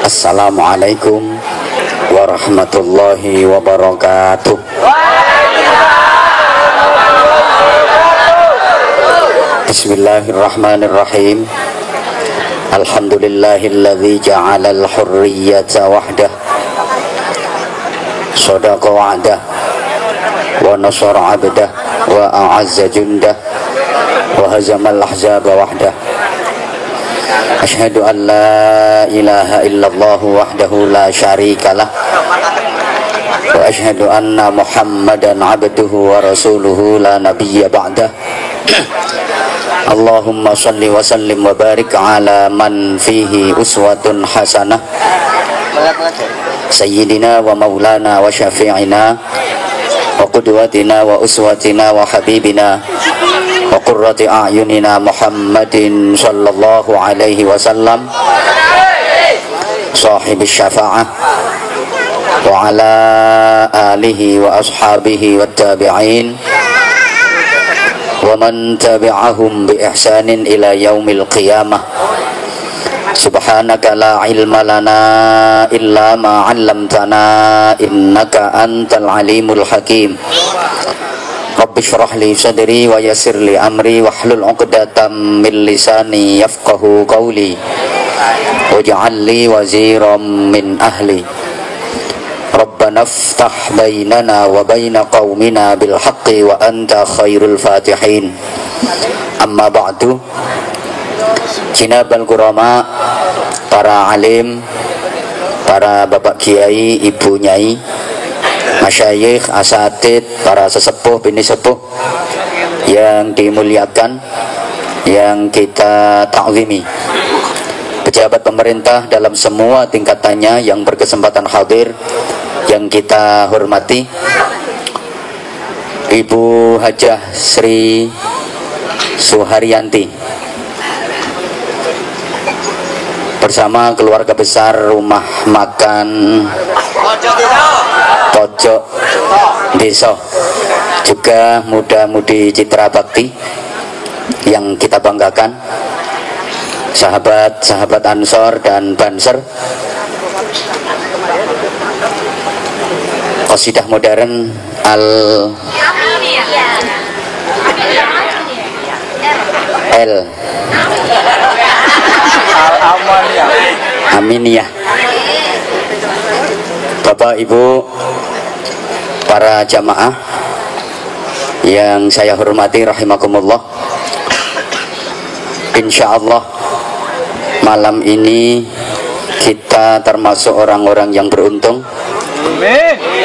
Assalamualaikum warahmatullahi wabarakatuh. Bismillahirrahmanirrahim. Alhamdulillahilladzi ja'alal hurriyata wahdah, sadaqa wa'dah, wa nasara 'abdah, wa a'azza jundah, wa hazamal ahzaba wahdah. Asyhadu an la ilaha illallah wahdahu la syarikalah, wa asyhadu anna Muhammadan 'abduhu wa rasuluhu la nabiyya ba'dah. Allahumma salli wa sallim wa barik ala man fihi uswatun hasanah, sayyidina wa maulana wa syafi'ina wa qudwatina wa uswatina wa habibina wa qurrati a'yunina Muhammadin sallallahu alaihi wasallam, sahibis syafa'ah, wa ala alihi wa ashabihi wa tabi'in wa man tabi'ahum bi ihsanin ila yaumil qiyamah. Subhanaka la ilma lana illa ma 'allamtana innaka antal alimul hakim. Rabbi shrah li sadri wa yassir li amri wahlul 'uqdatam min lisani yafqahu qawli waj'al li waziran min ahli. Rabbana iftah bainana wa baina qaumina bil haqqi wa anta khairul fatihin. Amma ba'du. Jinabal kurama, para alim, para bapak kiai, ibu nyai, masyayikh, asatid, para sesepuh, bini sepuh yang dimuliakan, yang kita ta'zimi, pejabat pemerintah dalam semua tingkatannya yang berkesempatan hadir, yang kita hormati, Ibu Hajah Sri Suharyanti bersama keluarga besar rumah makan Pojok Desa, juga muda-mudi Citra Bakti yang kita banggakan, sahabat-sahabat Ansor dan Banser, qasidah modern Aminiyah. Bapak Ibu, para jamaah yang saya hormati rahimakumullah, insyaallah malam ini kita termasuk orang-orang yang beruntung,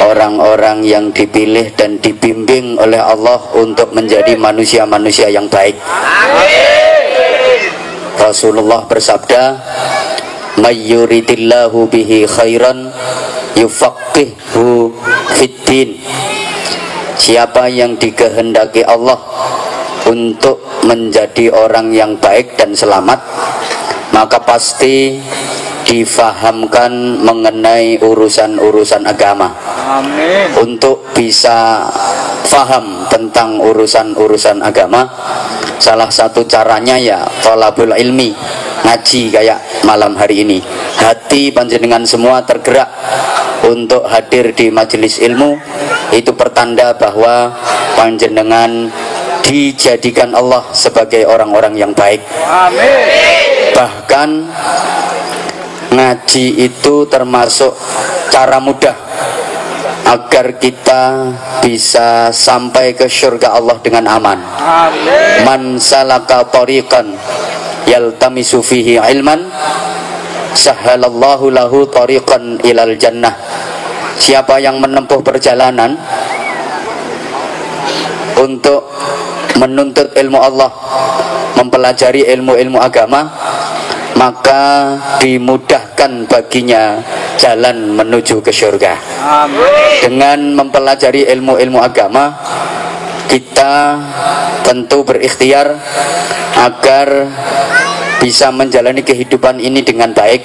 orang-orang yang dipilih dan dibimbing oleh Allah untuk menjadi manusia-manusia yang baik. Rasulullah bersabda, may yuridillahu bihi khairan yufaqqihhu fiddin. Siapa yang dikehendaki Allah untuk menjadi orang yang baik dan selamat, maka pasti difahamkan mengenai urusan-urusan agama. Amin. Untuk bisa faham tentang urusan-urusan agama, salah satu caranya ya thalabul ilmi, ngaji kayak malam hari ini. Hati panjenengan semua tergerak untuk hadir di majelis ilmu, itu pertanda bahwa panjenengan dijadikan Allah sebagai orang-orang yang baik. Amin. Bahkan ngaji itu termasuk cara mudah agar kita bisa sampai ke surga Allah dengan aman. Amin. Man salaka tariqan yaltamisu fihi ilman sahhalallahu lahu tariqan ilal jannah. Siapa yang menempuh perjalanan untuk menuntut ilmu Allah, mempelajari ilmu-ilmu agama, maka dimudahkan baginya jalan menuju ke surga. Amin. Dengan mempelajari ilmu-ilmu agama, kita tentu berikhtiar agar bisa menjalani kehidupan ini dengan baik,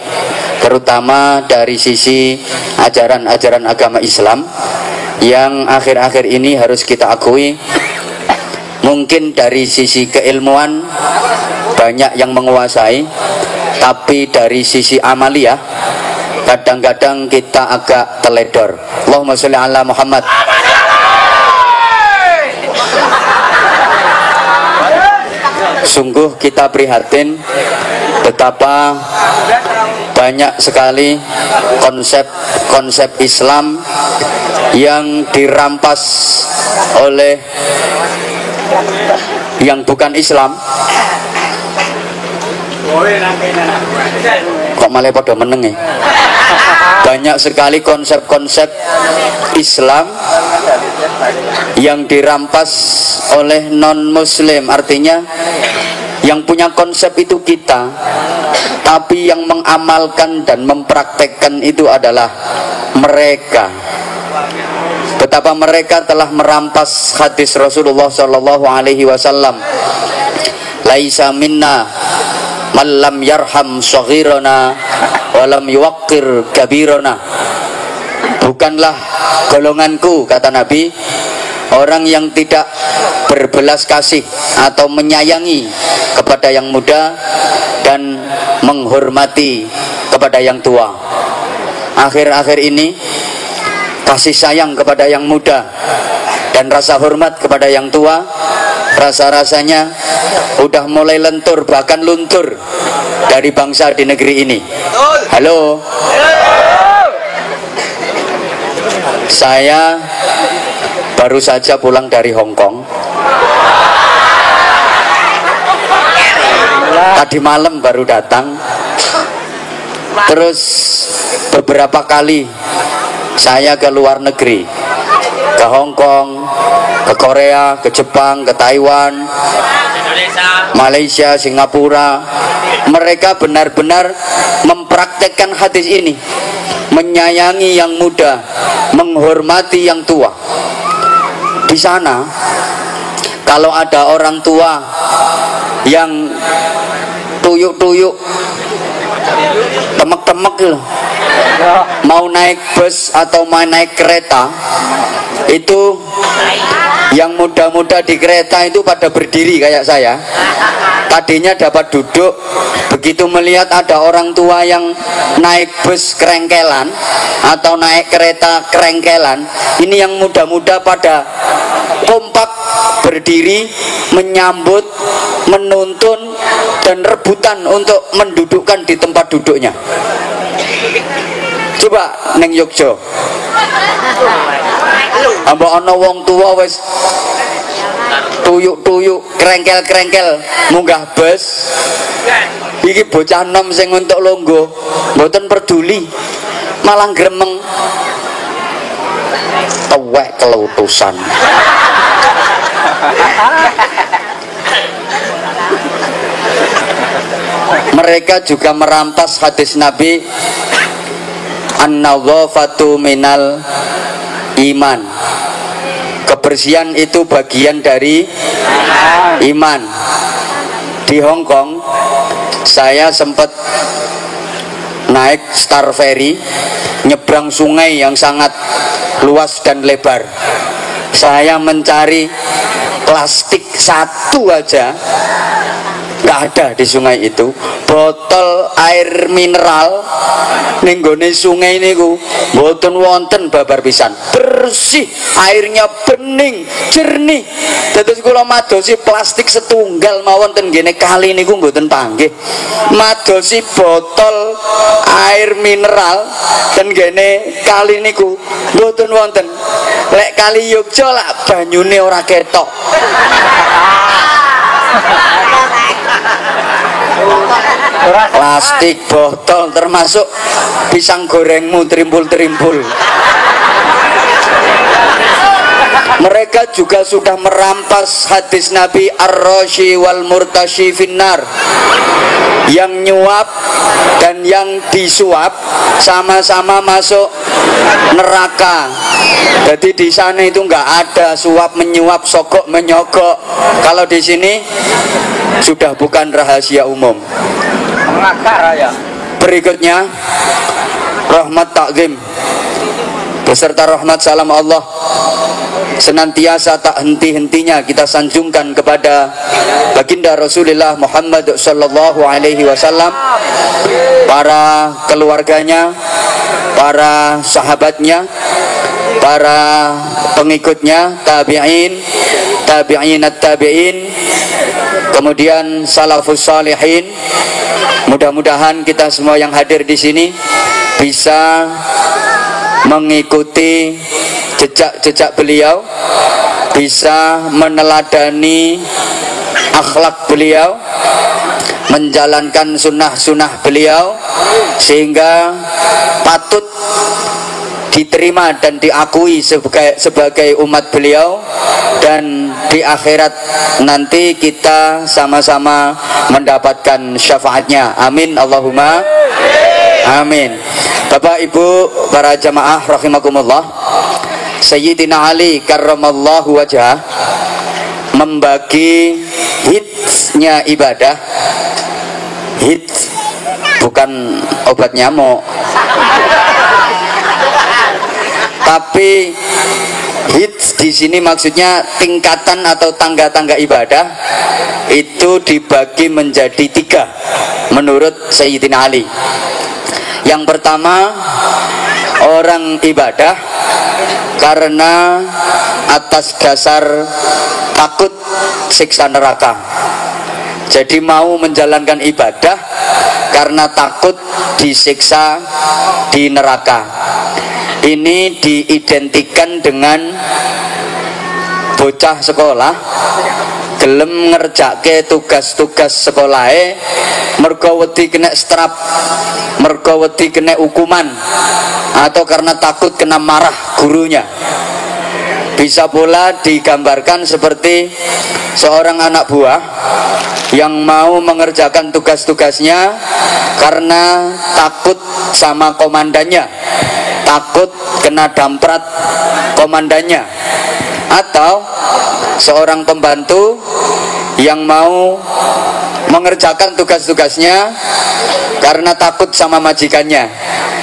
terutama dari sisi ajaran-ajaran agama Islam yang akhir-akhir ini harus kita akui, mungkin dari sisi keilmuan banyak yang menguasai, tapi dari sisi amalia kadang-kadang kita agak teledor. Allahumma sholli ala Muhammad. Sungguh kita prihatin betapa banyak sekali konsep-konsep Islam yang dirampas oleh yang bukan Islam. Kok malah pada meneng ya? Banyak sekali konsep-konsep Islam yang dirampas oleh non-muslim. Artinya yang punya konsep itu kita, tapi yang mengamalkan dan mempraktekkan itu adalah mereka. Betapa mereka telah merampas hadis Rasulullah Shallallahu Alaihi Wasallam. Laisa minna man lam yarham shaghirana wa lam yuwaqqir kabirana. Bukanlah golonganku, kata Nabi, orang yang tidak berbelas kasih atau menyayangi kepada yang muda dan menghormati kepada yang tua. Akhir-akhir ini kasih sayang kepada yang muda dan rasa hormat kepada yang tua rasa-rasanya udah mulai lentur, bahkan luntur dari bangsa di negeri ini. Halo, saya baru saja pulang dari Hong Kong. Tadi malam baru datang. Terus beberapa kali saya ke luar negeri, ke Hong Kong, ke Korea, ke Jepang, ke Taiwan, Malaysia, Singapura. Mereka benar-benar mempraktekkan hadis ini, menyayangi yang muda, menghormati yang tua. Di sana, kalau ada orang tua yang tuyuk-tuyuk, temek-temek loh, mau naik bus atau mau naik kereta, itu yang muda-muda di kereta itu pada berdiri kayak saya. Tadinya dapat duduk, begitu melihat ada orang tua yang naik bus kerengkelan atau naik kereta kerengkelan, ini yang muda-muda pada kompak berdiri menyambut, menuntun dan rebutan untuk mendudukkan di tempat duduknya. Coba neng Yogyo, ambak ana wong tua wis tuyuk-tuyuk, kerengkel-kerengkel munggah bus. Iki bocah nom sing untuk longgo, mboten peduli, malah gremeng. Tuwek kelutusan. Mereka juga merampas hadis Nabi, an-nadhafatu minal iman. Kebersihan itu bagian dari iman. Di Hong Kong saya sempat naik Star Ferry, nyebrang sungai yang sangat luas dan lebar. Saya mencari plastik satu aja nggak ada di sungai itu. Botol air mineral ning gone sungai niku mboten wonten, babar pisan. Bersih, airnya bening, jernih. Dados kula madosi plastik setunggal mawon ten ngene kali niku mboten panggih. Madosi botol air mineral ten ngene kali niku mboten wonten. Lek kali Yogya lak banyune ora ketok. Plastik botol termasuk pisang gorengmu terimpul-terimpul. Mereka juga sudah merampas hadis Nabi ar-rashi wal murtashi finnar. Yang nyuap dan yang disuap sama-sama masuk neraka. Jadi di sana itu nggak ada suap menyuap, sogok menyogok. Kalau di sini sudah bukan rahasia umum. Berikutnya, rahmat takzim beserta rahmat salam Allah senantiasa tak henti-hentinya kita sanjungkan kepada baginda Rasulullah Muhammad sallallahu alaihi wasallam, para keluarganya, para sahabatnya, para pengikutnya, tabi'in, tabi'inat tabi'in, kemudian salafus salihin. Mudah-mudahan kita semua yang hadir di sini bisa mengikuti jejak-jejak beliau, bisa meneladani akhlak beliau, menjalankan sunnah-sunnah beliau, sehingga patut diterima dan diakui sebagai umat beliau, dan di akhirat nanti kita sama-sama mendapatkan syafaatnya. Amin Allahumma amin. Bapak Ibu para jamaah rahimakumullah, Sayyidina Ali karramallahu wajhah membagi hitsnya ibadah. Hits bukan obat nyamuk, tapi hits di sini maksudnya tingkatan atau tangga-tangga ibadah itu dibagi menjadi 3 menurut Sayyidina Ali. Yang pertama, orang ibadah karena atas dasar takut siksa neraka. Jadi mau menjalankan ibadah karena takut disiksa di neraka. Ini diidentikan dengan bocah sekolah gelem ngerjake tugas-tugas sekolahe mergo wedi kena strap, mergo wedi kena hukuman, atau karena takut kena marah gurunya. Bisa pula digambarkan seperti seorang anak buah yang mau mengerjakan tugas-tugasnya karena takut sama komandannya, takut kena damprat komandannya. Atau seorang pembantu yang mau mengerjakan tugas-tugasnya karena takut sama majikannya.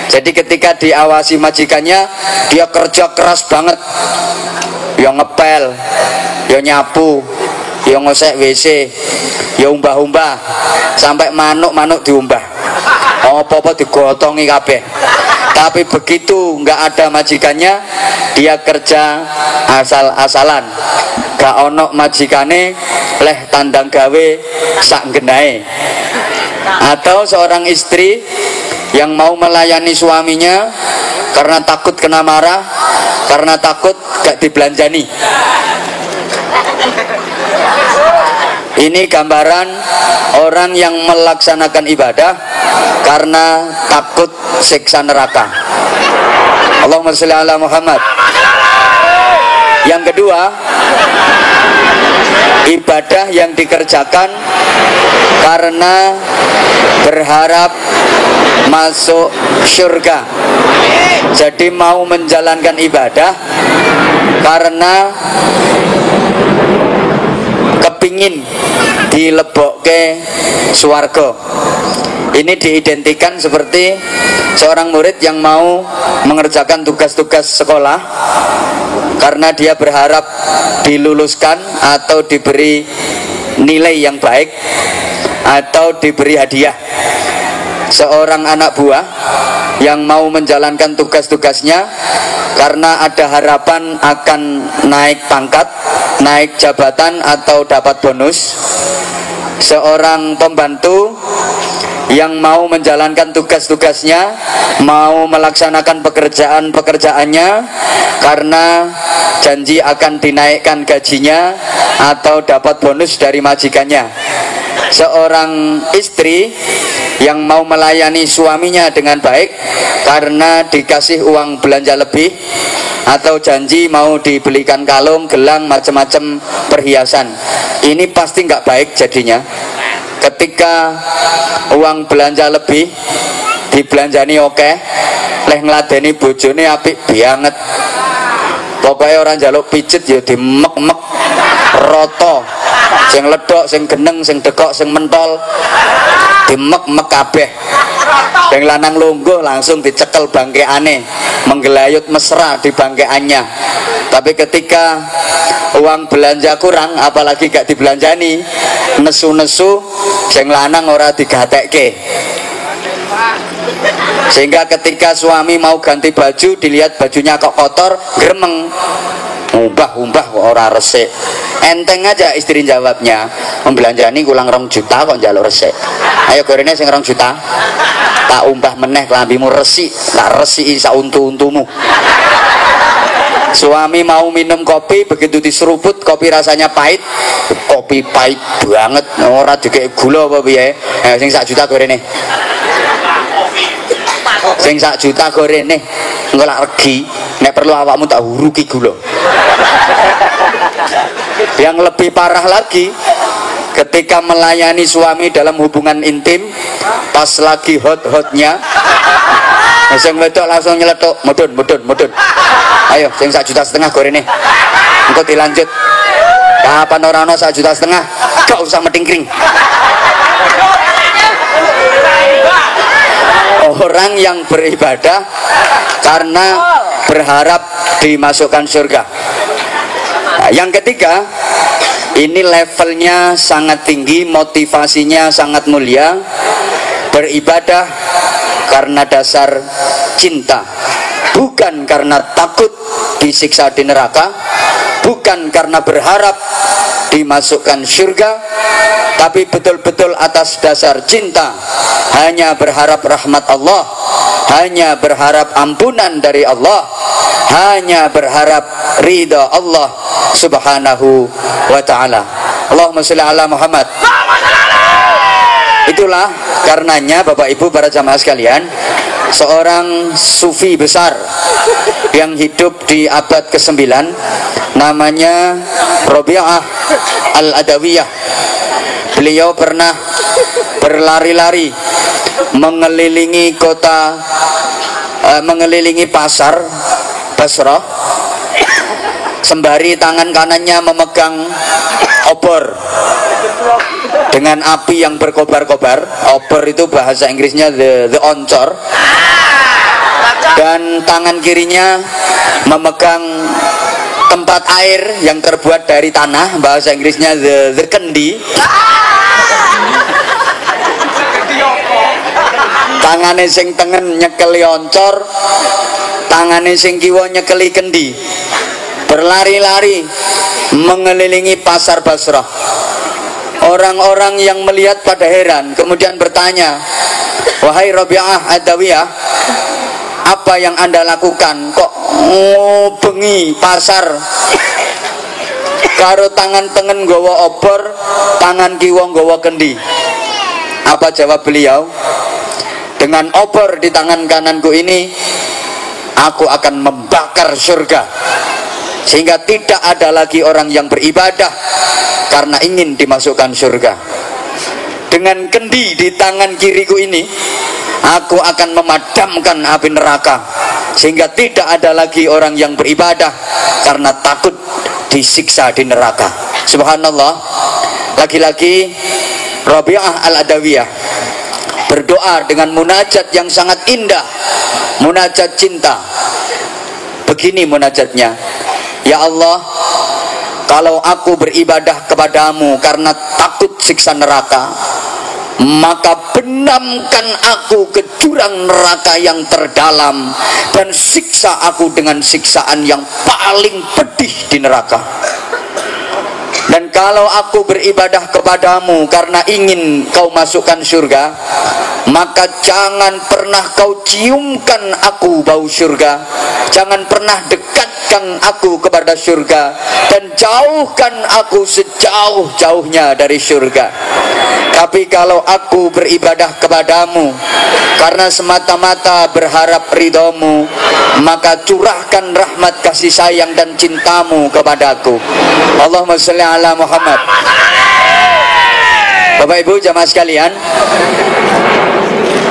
Jadi ketika diawasi majikannya, dia kerja keras banget, ya ngepel, ya nyapu, ya ngosek WC, ya umbah-umbah, sampai manuk-manuk diumbah, apa-apa digotongi kabeh. Tapi begitu nggak ada majikannya, dia kerja asal-asalan, gak ono majikane, leh tandang gawe sak genahe. Atau seorang istri yang mau melayani suaminya karena takut kena marah, karena takut gak dibelanjani. Ini gambaran orang yang melaksanakan ibadah karena takut siksa neraka. Allahumma sholli ala Muhammad. Yang kedua, ibadah yang dikerjakan karena berharap masuk surga. Jadi mau menjalankan ibadah karena kepingin dilebokke swarga. Ini diidentikan seperti seorang murid yang mau mengerjakan tugas-tugas sekolah karena dia berharap diluluskan atau diberi nilai yang baik atau diberi hadiah. Seorang anak buah yang mau menjalankan tugas-tugasnya karena ada harapan akan naik pangkat, naik jabatan atau dapat bonus. Seorang pembantu yang mau menjalankan tugas-tugasnya, mau melaksanakan pekerjaan-pekerjaannya karena janji akan dinaikkan gajinya atau dapat bonus dari majikannya. Seorang istri yang mau melayani suaminya dengan baik karena dikasih uang belanja lebih atau janji mau dibelikan kalung, gelang, macam-macam perhiasan. Ini pasti nggak baik jadinya. Ketika uang belanja lebih dibelanjani oke, leh ngladeni bojone apik banget. Pokoknya orang jaluk pijet ya dimek-mek roto, sing ledok, sing geneng, sing dekok, sing mentol, dimek-mek kabeh. Yang lanang lungguh langsung dicekel bangkeane, menggelayut mesra di bangkeannya. Tapi ketika uang belanja kurang, apalagi gak dibelanjani, nesu-nesu sing lanang ora digatekke. Sehingga ketika suami mau ganti baju, dilihat bajunya kok kotor, gremeng, umbah ora resik. Enteng aja istri jawabnya, membelanjani kurang 2 juta kok njaluk resik. Ayo gorene sing 2 juta, tak umbah meneh klambimu resik, tak resiki sak untu-untumu. Suami mau minum kopi, begitu diseruput kopi rasanya pahit, kopi pahit banget, ora dikek gula apa piye. Sing 1 juta gorene, sing 1 juta gorene, engko lak regi, nek perlu awakmu tak huruki gula. Yang lebih parah lagi, ketika melayani suami dalam hubungan intim, pas lagi hot-hotnya, sing wedok langsung nyeletuk, mudun. Ayo, sing 1,5 juta gorene, engko dilanjut. Kapan ora ono 1,5 juta, gak usah metingkring. Orang yang beribadah karena berharap dimasukkan surga. Nah, yang ketiga, ini levelnya sangat tinggi, motivasinya sangat mulia. Beribadah karena dasar cinta, bukan karena takut disiksa di neraka, bukan karena berharap dimasukkan surga, tapi betul-betul atas dasar cinta, hanya berharap rahmat Allah, hanya berharap ampunan dari Allah, hanya berharap ridha Allah subhanahu wa ta'ala. Allahumma sholli ala Muhammad. Itulah karenanya Bapak Ibu para jamaah sekalian, seorang sufi besar yang hidup di abad ke-9 namanya Rabi'ah Al-Adawiyah. Beliau pernah berlari-lari mengelilingi kota, mengelilingi pasar Basrah, sembari tangan kanannya memegang obor dengan api yang berkobar-kobar. Obor itu bahasa Inggrisnya the oncor. Dan tangan kirinya memegang tempat air yang terbuat dari tanah, bahasa Inggrisnya the kendi. Tangane sing tengen nyekeli oncor, tangane sing kiwa nyekeli kendi. Berlari-lari mengelilingi pasar Basrah. Orang-orang yang melihat pada heran, kemudian bertanya, wahai Rabi'ah Adawiyah, apa yang Anda lakukan? Kok ngobengi pasar karo tangan tengen nggawa obor, tangan kiwa nggawa kendi? Apa jawab beliau? Dengan obor di tangan kananku ini, aku akan membakar surga, sehingga tidak ada lagi orang yang beribadah karena ingin dimasukkan surga. Dengan kendi di tangan kiriku ini, aku akan memadamkan api neraka, sehingga tidak ada lagi orang yang beribadah karena takut disiksa di neraka. Subhanallah. Lagi-lagi Rabi'ah Al-Adawiyah berdoa dengan munajat yang sangat indah, munajat cinta. Begini munajatnya, ya Allah, kalau aku beribadah kepadamu karena takut siksa neraka, maka benamkan aku ke jurang neraka yang terdalam, dan siksa aku dengan siksaan yang paling pedih di neraka. Dan kalau aku beribadah kepadamu karena ingin kau masukkan surga, maka jangan pernah kau ciumkan aku bau surga, jangan pernah dekatkan aku kepada surga, dan jauhkan aku sejauh-jauhnya dari surga. Tapi kalau aku beribadah kepadamu karena semata-mata berharap ridhamu, maka curahkan rahmat kasih sayang dan cintamu kepadaku. Allahumma sholli ala Muhammad. Bapak Ibu jamaah sekalian,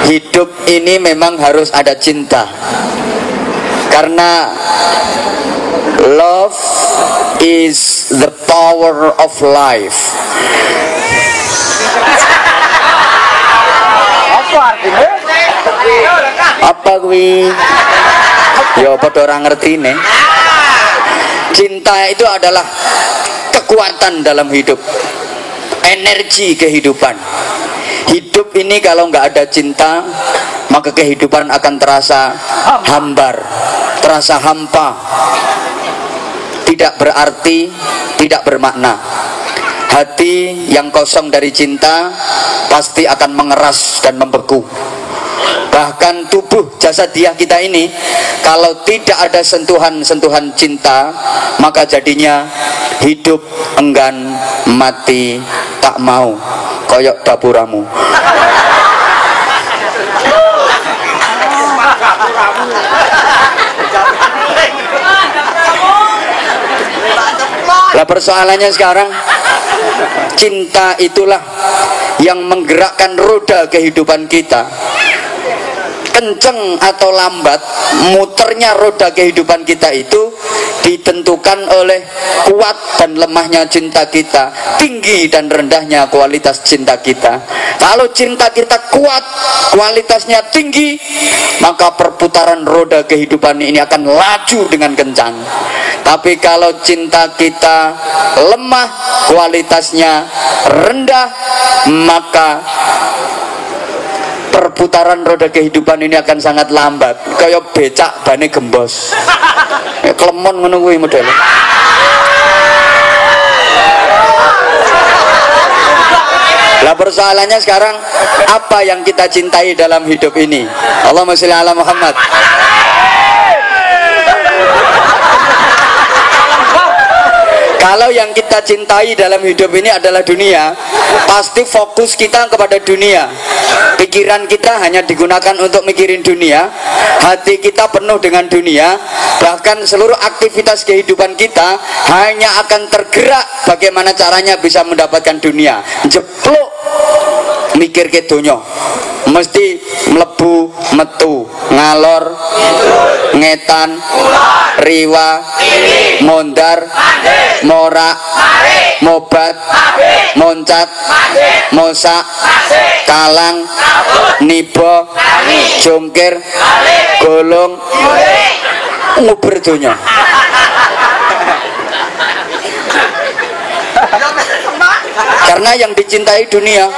hidup ini memang harus ada cinta, karena love is the power of life. Apa artinya? Apa kuwi? Ya padha ora ngertine. Cinta itu adalah kekuatan dalam hidup, energi kehidupan. Hidup ini kalau nggak ada cinta, maka kehidupan akan terasa hambar, terasa hampa, tidak berarti, tidak bermakna. Hati yang kosong dari cinta pasti akan mengeras dan membeku. Bahkan tubuh jasadiah kita ini kalau tidak ada sentuhan-sentuhan cinta, maka jadinya hidup enggan, mati tak mau, koyok dapuramu. Lah persoalannya sekarang, cinta itulah yang menggerakkan roda kehidupan kita. Kenceng atau lambat muternya roda kehidupan kita itu ditentukan oleh kuat dan lemahnya cinta kita, tinggi dan rendahnya kualitas cinta kita. Kalau cinta kita kuat, kualitasnya tinggi, maka perputaran roda kehidupan ini akan laju dengan kencang. Tapi kalau cinta kita lemah, kualitasnya rendah, maka perputaran roda kehidupan ini akan sangat lambat, kayak becak bane gembos. Ya klemon ngono kuwi model. Lah persoalannya sekarang, apa yang kita cintai dalam hidup ini? Allahumma sholli ala Muhammad. Kalau yang kita cintai dalam hidup ini adalah dunia, pasti fokus kita kepada dunia. Pikiran kita hanya digunakan untuk mikirin dunia, hati kita penuh dengan dunia, bahkan seluruh aktivitas kehidupan kita hanya akan tergerak bagaimana caranya bisa mendapatkan dunia. Jeplok mikir ke donya, mesti mlebu metu, ngalor ngetan, riwa, mondar, morak, mobat, moncat, mosak, kalang, nibo, jongkir, golong, nguber donya. Karena yang dicintai dunia,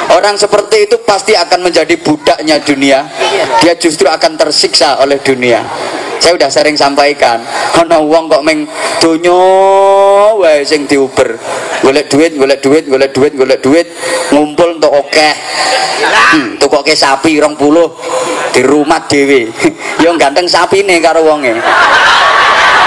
orang seperti itu pasti akan menjadi budaknya dunia. Dia justru akan tersiksa oleh dunia. Saya udah sering sampaikan, ana wong kok meng donya wae sing diuber. Golek duit, golek duit, golek duit, golek duit, ngumpul entuk akeh. Tukoke sapi 20 di rumah dhewe. Ya ganteng sapine karo wonge.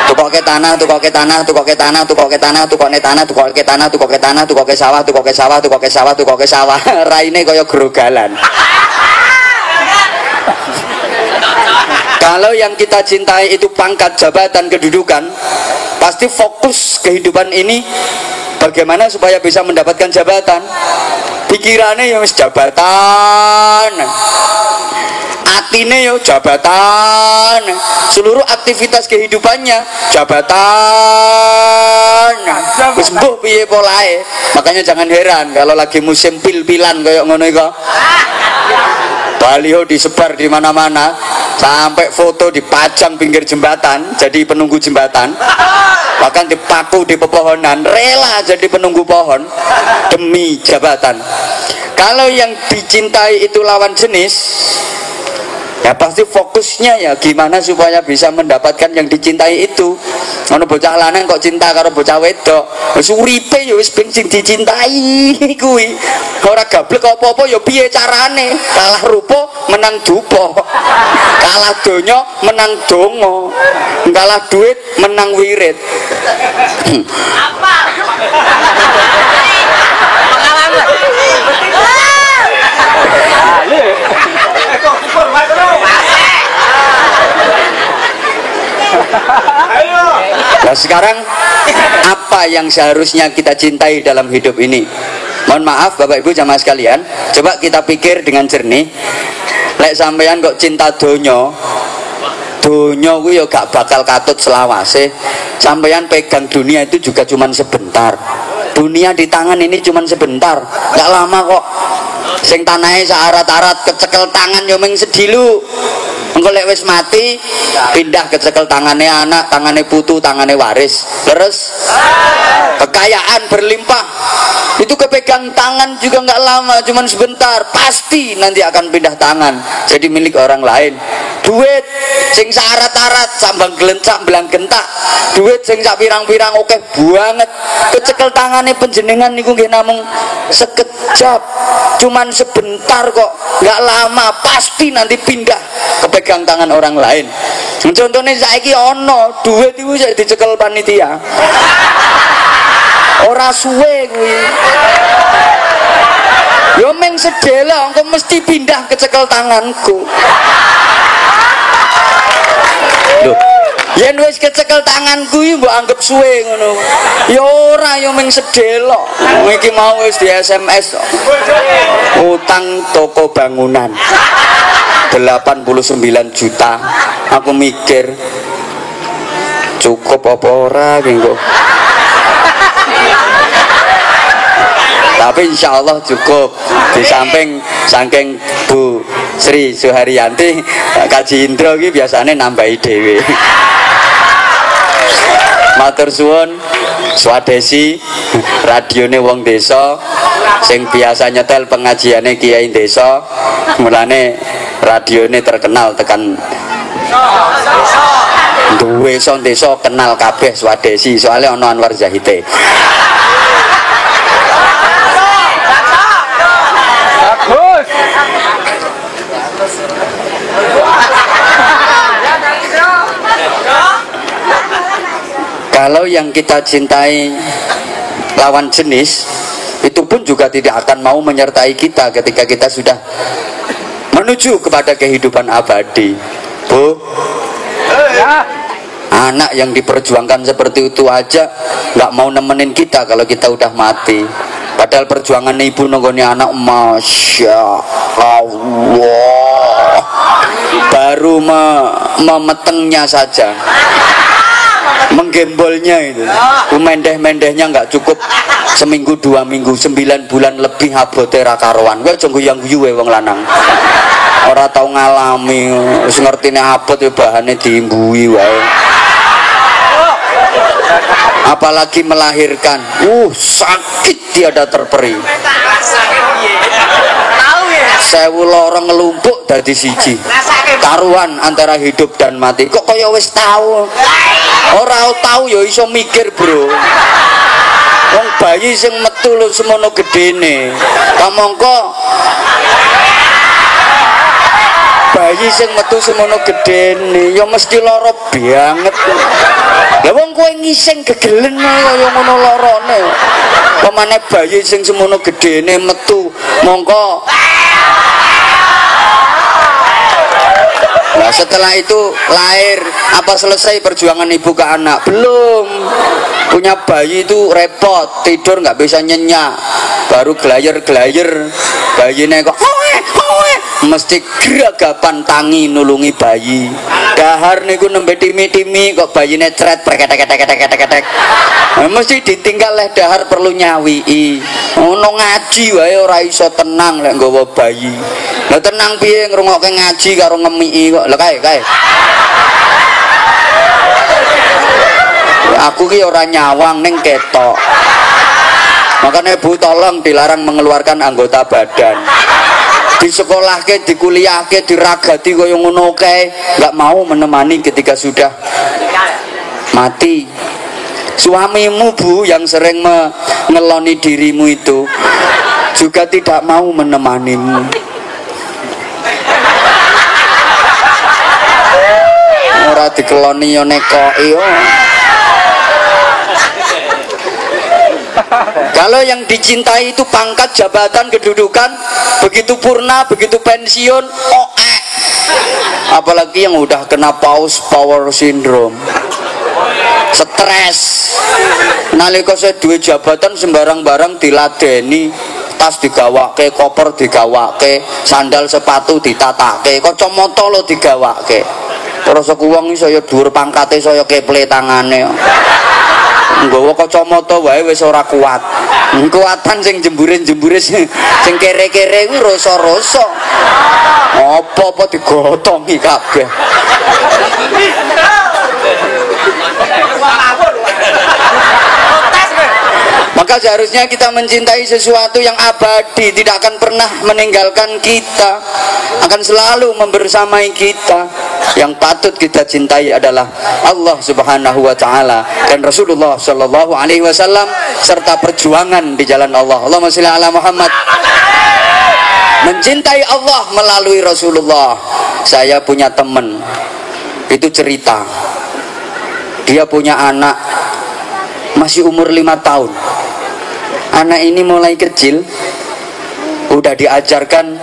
Tukoke tanah, tukoke tanah, tukoke tanah, tukoke tanah, tukone tanah, tukoke tanah, tukoke tanah, tukoke sawah, tukoke sawah, tukoke sawah, tukoke sawah. Raine kaya grogalan. Kalau yang kita cintai itu pangkat, jabatan, kedudukan, pasti fokus kehidupan ini bagaimana supaya bisa mendapatkan jabatan. Pikirannya ya wis jabatan, atine yo jabatan, seluruh aktivitas kehidupannya jabatan. Wis mbuh piye polahe. Makanya jangan heran kalau lagi musim pil-pilan kayak ngono iku. Baliho disebar di mana-mana, sampai foto dipajang pinggir jembatan jadi penunggu jembatan, bahkan dipaku di pepohonan, rela jadi penunggu pohon demi jabatan. Kalau yang dicintai itu lawan jenis, ya pasti fokusnya ya gimana supaya bisa mendapatkan yang dicintai itu. Ono bocah lanang kok cinta karo bocah wedok, wis uripe ya wis ben sing dicintai kuwi. Ora gablek apa-apa ya piye carane? Kalah rupa menang dupa. Kalah donya menang donga. Kalah duit menang wirid. Apa? Nah sekarang apa yang seharusnya kita cintai dalam hidup ini? Mohon maaf Bapak Ibu jamaah sekalian, coba kita pikir dengan jernih. Lek sampean kok cinta donya, donya kuwi ya gak bakal katut selawase. Sampean pegang dunia itu juga cuman sebentar. Dunia di tangan ini cuman sebentar, gak lama kok. Sing tanahe saarat-arat kecekel tangan yo ming sedilu. Engko lek wis mati pindah kecekel tangane anak, tangane putu, tangane waris. Terus kekayaan berlimpah itu kepegang tangan juga nggak lama, cuman sebentar, pasti nanti akan pindah tangan jadi milik orang lain. Duit sing saarat-arat sambang gelencak belang gentak, duit sing sak pirang-pirang oke banget kecekel tangane panjenengan niku nggih namung sekejap, cuman sebentar kok, nggak lama pasti nanti pindah kepegang tangan orang lain. Contohnya saiki ono duit itu saya dicekel panitia ora suwe kuwi yo meng sedela engko mesti pindah kecekel tanganku. Loh, yen wis kecekel tanganku iki mbok anggap suwe ngono. Ya ora yo meng sedelo. Iki mau wis di SMS. Utang toko bangunan 89 juta. Aku mikir cukup apa ora ki kok. Tapi insya Allah cukup. Di saking Bu Sri Suharyanti Kaji Indro ini biasanya nambahi dewe. Matur suwun swadesi radione wong desa sing biasa nyetel pengajiane kiai desa, mulane radione terkenal tekan duwe son desa kenal kabeh swadesi soalnya ono Anwar Zahite. Kalau yang kita cintai lawan jenis itu pun juga tidak akan mau menyertai kita ketika kita sudah menuju kepada kehidupan abadi. Bu, anak yang diperjuangkan seperti itu aja nggak mau nemenin kita kalau kita udah mati. Padahal perjuangan ibu nonggoni anak, masya Allah, baru memetengnya saja, menggembolnya itu, mendeh-mendehnya nggak cukup seminggu 2 minggu, 9 bulan lebih abote ra karuan. Kowe aja guyu-guyu wong lanang. Ora tau ngalami, wis ngertine abot ya bahane diimbui wae. Apalagi melahirkan, sakit tiada terperi. Sewu lorong ngelumpuk dadi siji. Taruhan antara hidup dan mati. Kok kaya wis tahu? Ora tahu ya iso mikir, Bro. Wong bayi sing metu lho semono gedene. Kamangka bayi sing metu semono gedene ya mesti lara banget. Lah wong kowe ngising gegelen kaya ngono larane. Pemane bayi sing semono gedene metu mongko. Nah, setelah itu lahir, apa selesai perjuangan ibu ke anak? Belum. Punya bayi itu repot, tidur nggak bisa nyenyak, baru gelayer-gelayer, bayinya kok mesti geragapan tangi nulungi bayi. Dahar niku nembe timi-timi kok bayinya ceret preketek-ketek. Mesti ditinggal leh dahar perlu nyawii. Ono ngaji wae ora iso tenang lek nggawa bayi. Lah tenang piye ngrungokke ngaji karo ngemiki kok. Lah kae. Aku ki ora nyawang ning ketok. Makanya Bu tolong dilarang mengeluarkan anggota badan. Di sekolahke, di kuliahke, diragati kaya ngono kae, enggak mau menemani ketika sudah mati. Suamimu Bu yang sering mengeloni dirimu itu juga tidak mau menemanimu. Ora dikeloni yo nekoki yo. Kalau yang dicintai itu pangkat, jabatan, kedudukan, begitu purna, begitu pensiun, apalagi yang udah kena power syndrome, stres. Nalika saya duwe jabatan sembarang barang diladeni, tas digawake, koper digawake, sandal sepatu ditatake, kacamata lo digawake. Terus aku wong saya dhuwur pangkate saya keple tangane. nggawa kacamata wae wis ora kuat. Kuatan sing jembure-jembure sing kere-kere kuwi rasa-rasa. Apa-apa digotongi kabeh. Maka seharusnya kita mencintai sesuatu yang abadi, tidak akan pernah meninggalkan kita, akan selalu membersamai kita. Yang patut kita cintai adalah Allah Subhanahu wa taala dan Rasulullah sallallahu alaihi wasallam serta perjuangan di jalan Allah. Allahumma shalli ala Muhammad. Mencintai Allah melalui Rasulullah. Saya punya teman, itu cerita, dia punya anak masih umur 5 tahun. Anak ini mulai kecil udah diajarkan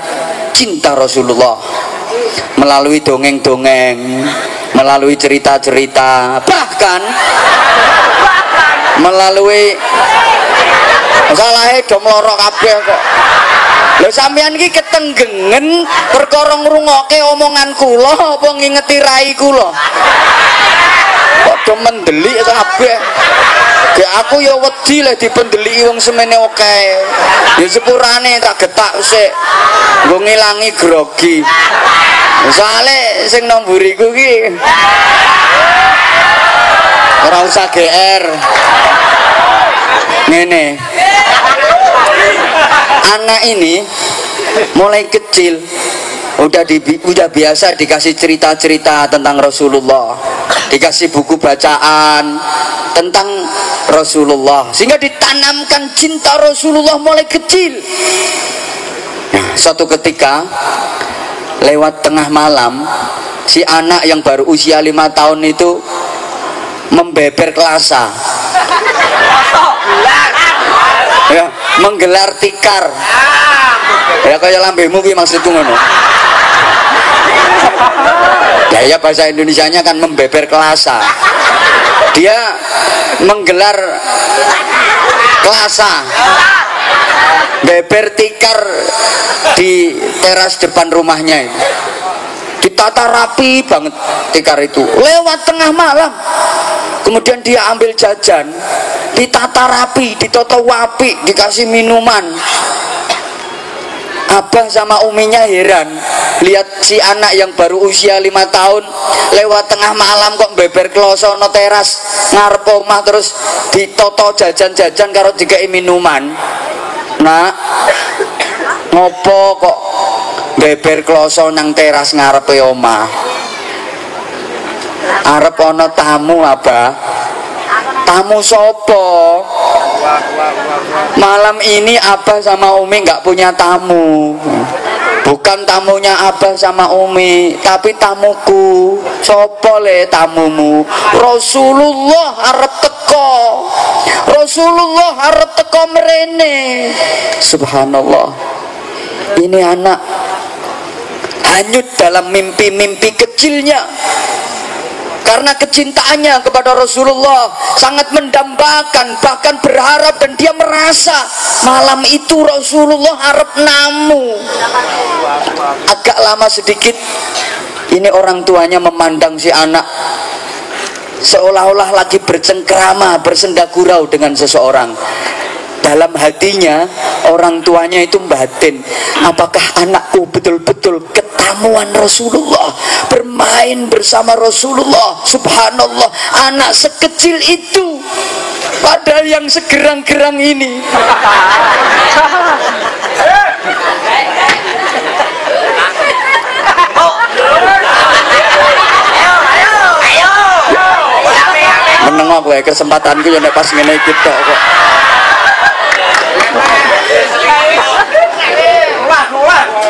cinta Rasulullah melalui dongeng-dongeng, melalui cerita-cerita, bahkan melalui salahnya do mlorok kabeh kok. Lho sampean iki ketenggengen perkara ngrungokke omongan kula apa ngingeti rai kula? Kok do mendelik kabeh. Ya aku ya wedi lek dipendeliki wong semene akeh. Ya sepurane tak getak sik. Nggo ngilangi grogi. Soale sing nomburiku ki ora usah GR. Ngene. Anak ini mulai kecil udah biasa dikasih cerita-cerita tentang Rasulullah, dikasih buku bacaan tentang Rasulullah, sehingga ditanamkan cinta Rasulullah mulai kecil. Nah, suatu ketika lewat tengah malam, si anak yang baru usia 5 tahun itu membeber kelasa, ya, menggelar tikar, ya kayak lambemu ki maksudku ngono. Ya bahasa Indonesianya kan membeber kelasa. Dia menggelar kelasa, beber tikar di teras depan rumahnya itu. Ditata rapi banget tikar itu. Lewat tengah malam, kemudian dia ambil jajan, ditata rapi, ditoto wapi, dikasih minuman. Abah sama uminya heran lihat si anak yang baru usia 5 tahun lewat tengah malam kok beber kloso no teras ngarep omah terus ditoto jajan-jajan karo dikai minuman. Nak, ngopo kok beber kloso nang teras ngarepe omah? Arep ana tamu Abah. Tamu sopo? Malam ini Abah sama Umi nggak punya tamu. Bukan tamunya Abah sama Umi, tapi tamuku. Sopo le tamumu? Rasulullah arep teko. Rasulullah arep teko mrene. Subhanallah. Ini anak hanyut dalam mimpi-mimpi kecilnya. Karena kecintaannya kepada Rasulullah sangat mendambakan, bahkan berharap, dan dia merasa malam itu Rasulullah harap namu. Agak lama sedikit, ini orang tuanya memandang si anak seolah-olah lagi bercengkrama, bersenda gurau dengan seseorang. Dalam hatinya orang tuanya itu batin, apakah anakku betul-betul ketamuan Rasulullah, bermain bersama Rasulullah? Subhanallah, anak sekecil itu, padahal yang segerang-gerang ini. Meneng aku ya, kesempatanku yang pas ngene iki tok kok.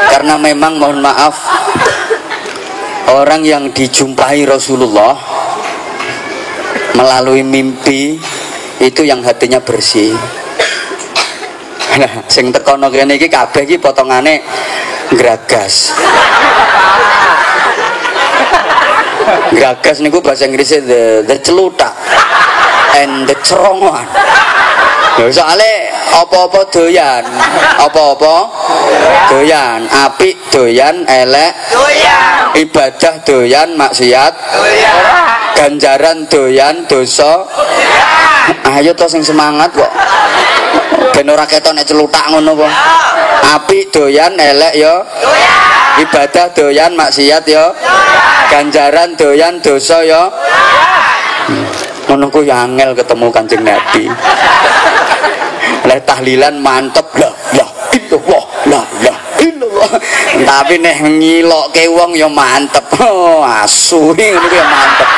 Karena memang mohon maaf, orang yang dijumpai Rasulullah melalui mimpi itu yang hatinya bersih. Nah, sing tekono kene iki kabeh iki potongane gragas. Gragas niku bahasa Inggrisnya the celutak and the cerongan. Soalnya apa-apa doyan, apa-apa doyan, apik doyan, elek doyan, ibadah doyan, maksiat doyan. ganjaran doyan dosa. Ayo to sing semangat kok. Ben ora ketok nek celutak ngono kok. Apik doyan elek ya. Ibadah doyan maksiat ya. Ganjaran doyan dosa ya. Ngono ku ya angel ketemu Kanjeng Nabi. Lek tahlilan mantep lah illallah la illallah. Tapi nek ngilokke wong ya mantep. Oh, asu ngono ku ya mantep.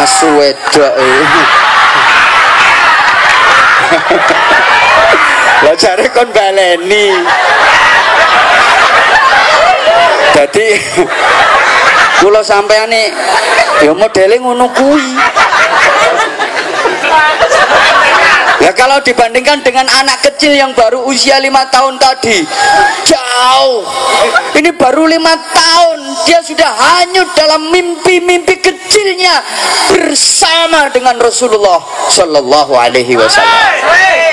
Asu wedok lha jare kon baleni. Dadi kula sampeane ya modele ngono kuwi. Ya kalau dibandingkan dengan anak kecil yang baru usia 5 tahun tadi, jauh. Ini baru 5 tahun, dia sudah hanyut dalam mimpi-mimpi kecilnya bersama dengan Rasulullah Shallallahu Alaihi Wasallam.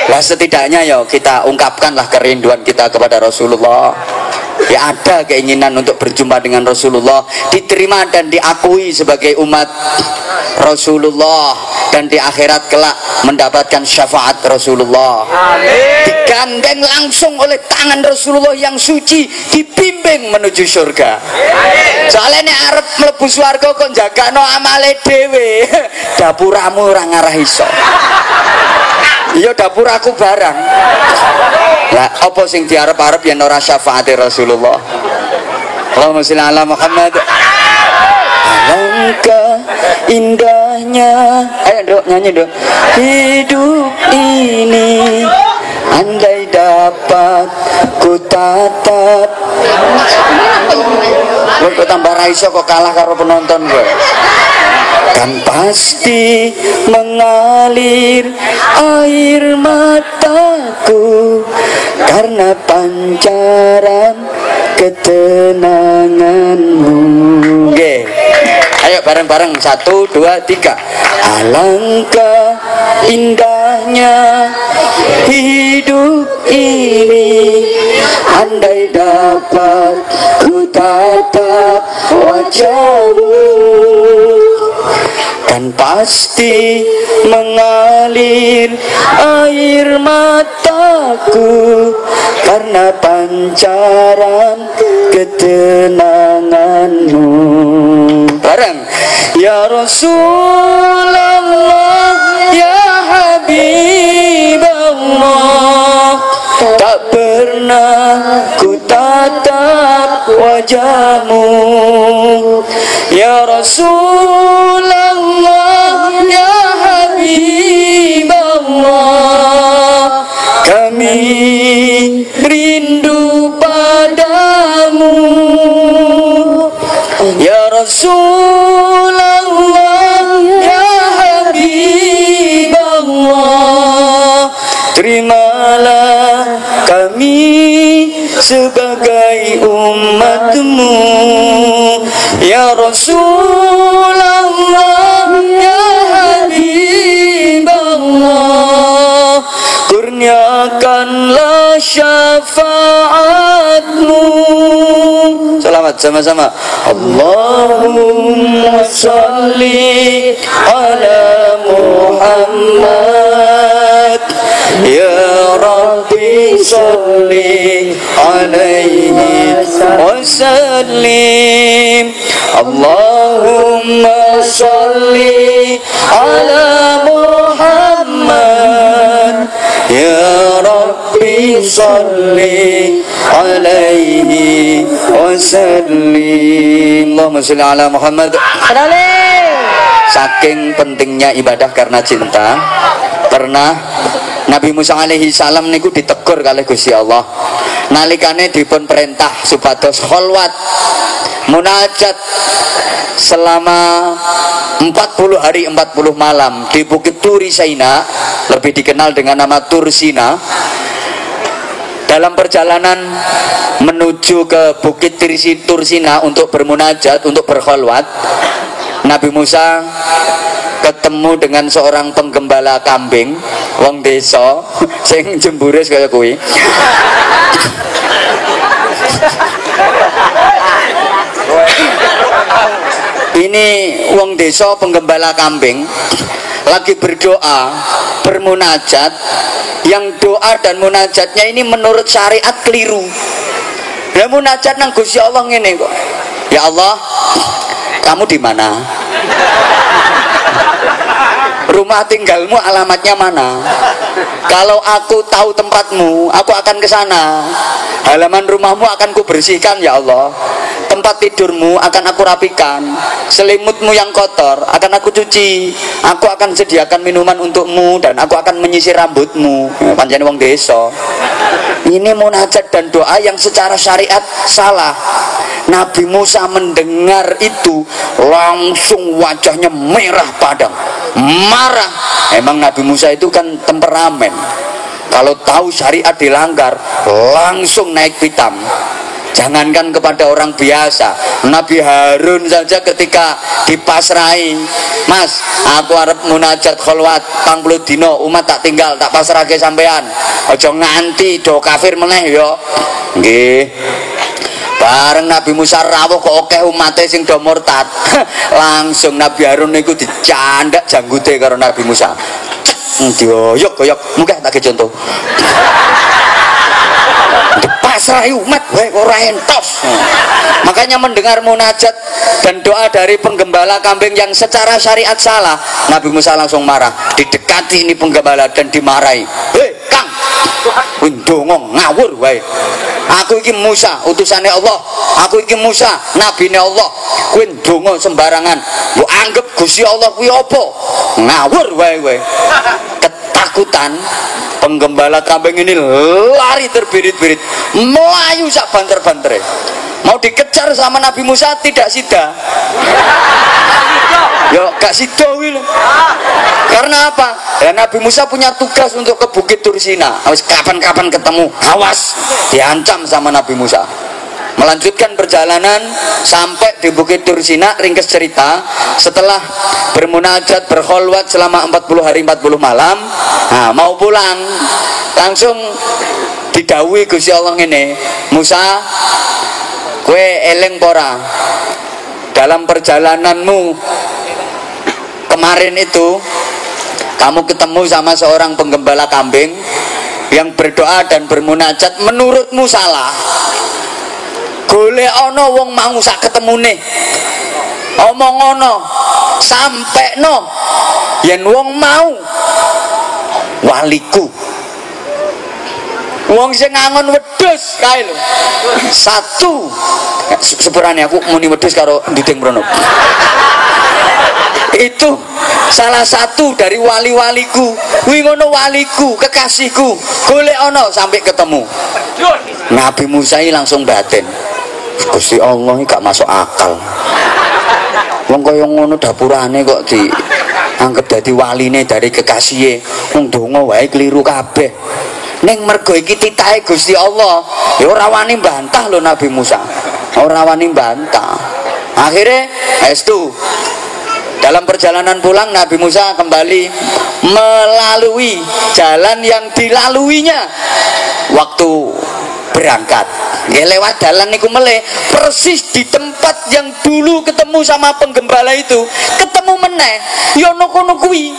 Nah, setidaknya ya kita ungkapkanlah kerinduan kita kepada Rasulullah. Ya ada keinginan untuk berjumpa dengan Rasulullah, diterima dan diakui sebagai umat Rasulullah, dan di akhirat kelak mendapatkan syafaat Rasulullah. Amin. Digandeng langsung oleh tangan Rasulullah yang suci, dibimbing menuju surga. Soalnya nek arep mlebu swarga kok jagakno amale dhewe, dapuramu ora ngarah iso. Iya dapur aku barang. Lah apa sing diarep-arep yen ora syafaate Rasulullah. Allahumma sholli ala Muhammad. Alangkah indahnya, ayo Dok nyanyi Dok. Hidup ini andai dapat ku tatap. Kok tambah raiso kok kalah karo penonton gue. Kan pasti mengalir air mataku karena pancaran ketenanganmu. Nggih. Ayo bareng-bareng 1, 2, 3. Alangkah indahnya hidup ini andai dapat ku tatap wajahmu, kan pasti mengalir air mataku karena pancaran ketenanganmu. Bareng. Ya Rasulullah, ya Habibullah, tak pernah ku tatap wajahmu. Ya Rasulullah, ya Habibullah, kami rindu padamu. Ya Rasulullah, ya Habibullah, terimalah kami sebagai umatmu. Ya Rasulullah, ya Habibullah, kurniakanlah syafaatmu. Selamat sama-sama. Allahumma salli ala Muhammad, ya Rabbi salli alaihi wasallim. Allahumma salli ala Muhammad, ya Rabbi salli alaihi wasallim. Allahumma salli ala Muhammad. Saking pentingnya ibadah karena cinta, pernah Nabi Musa alaihi salam niku ditegur kalih Gusti Allah nalikane dipun perintah supados kholwat munajat selama 40 hari 40 malam di Bukit Turi Saina, lebih dikenal dengan nama Tur Sina. Dalam perjalanan menuju ke Bukit Tur Sina untuk bermunajat, untuk berkholwat, Nabi Musa ketemu dengan seorang penggembala kambing wong desa sing jemburis kaya kuwi. Ini wong desa penggembala kambing lagi berdoa, bermunajat, yang doa dan munajatnya ini menurut syariat keliru. Lah munajat nang Gusti Allah ngene kok. Ya Allah, kamu di mana? Rumah tinggalmu alamatnya mana? Kalau aku tahu tempatmu, aku akan ke sana. Halaman rumahmu akan kubersihkan ya Allah. Tempat tidurmu akan aku rapikan. Selimutmu yang kotor akan aku cuci. Aku akan sediakan minuman untukmu dan aku akan menyisir rambutmu. Pancen wong desa. Ini munajat dan doa yang secara syariat salah. Nabi Musa mendengar itu langsung wajahnya merah padam, marah. Emang Nabi Musa itu kan temperamen, kalau tahu syariat dilanggar langsung naik pitam. Jangankan kepada orang biasa, Nabi Harun saja ketika dipasrai, Mas, aku arep munajat kholwat 40 dino, umat tak tinggal, tak pasrahke sampean. Aja nganti do kafir meneh ya. Nggih. Bareng Nabi Musa rawuh kok akeh umate sing do murtad. Langsung Nabi Harun niku dicandak janggute karo Nabi Musa. Dioyok-oyok, mungkin tak contoh. Pasrah umat wae ora entos. Makanya mendengar munajat dan doa dari penggembala kambing yang secara syariat salah, Nabi Musa langsung marah. Didekati ini penggembala dan dimarahi. Hei Kang, ndonga ngawur wae. Aku iki Musa utusane Allah. Aku iki Musa nabine Allah. Kowe ndonga sembarangan. Mbok anggap Gusti Allah kuwi apa? Ngawur wae kowe. Ketakutan penggembala kambing ini lari terbirit-birit, melayu sak banter-bantere. Mau dikejar sama Nabi Musa tidak sida. Yo gak sida kuwi. Karena apa? Ya Nabi Musa punya tugas untuk ke Bukit Tursina. Kapan-kapan ketemu, awas, diancam sama Nabi Musa. Melanjutkan perjalanan sampai di Bukit Tursina. Ringkes cerita, setelah bermunajat berkholwat selama 40 hari 40 malam, nah, mau pulang langsung didhawuhi Gusti Allah ngene, Musa, kowe eling pora dalam perjalananmu kemarin itu kamu ketemu sama seorang penggembala kambing yang berdoa dan bermunajat menurutmu salah. Golek ana wong mau sak ketemune. Omong ana sampekno yen wong mau waliku. Wong sing ngangon wedhus kae lho. Satu sepurane aku muni wedhus karo ndiding mrono. Itu salah satu dari wali-waliku. Kuwi ngono waliku, kekasihku. Golek ana sampai ketemu. Nabi Musa langsung batin. Gusti Allah ini gak masuk akal. Wong kaya ngono dapurane kok dianggap dadi waline dari kekasihé. Wong donga wae kliru kabeh. Ning mergo iki titahe Gusti Allah, ya ora wani bantah lho Nabi Musa. Ora wani bantah. Akhirnya estu dalam perjalanan pulang Nabi Musa kembali melalui jalan yang dilaluinya waktu berangkat. Ya lewat jalan niku meleh persis di tempat yang dulu ketemu sama penggembala itu, ketemu meneh ya ono kono kuwi.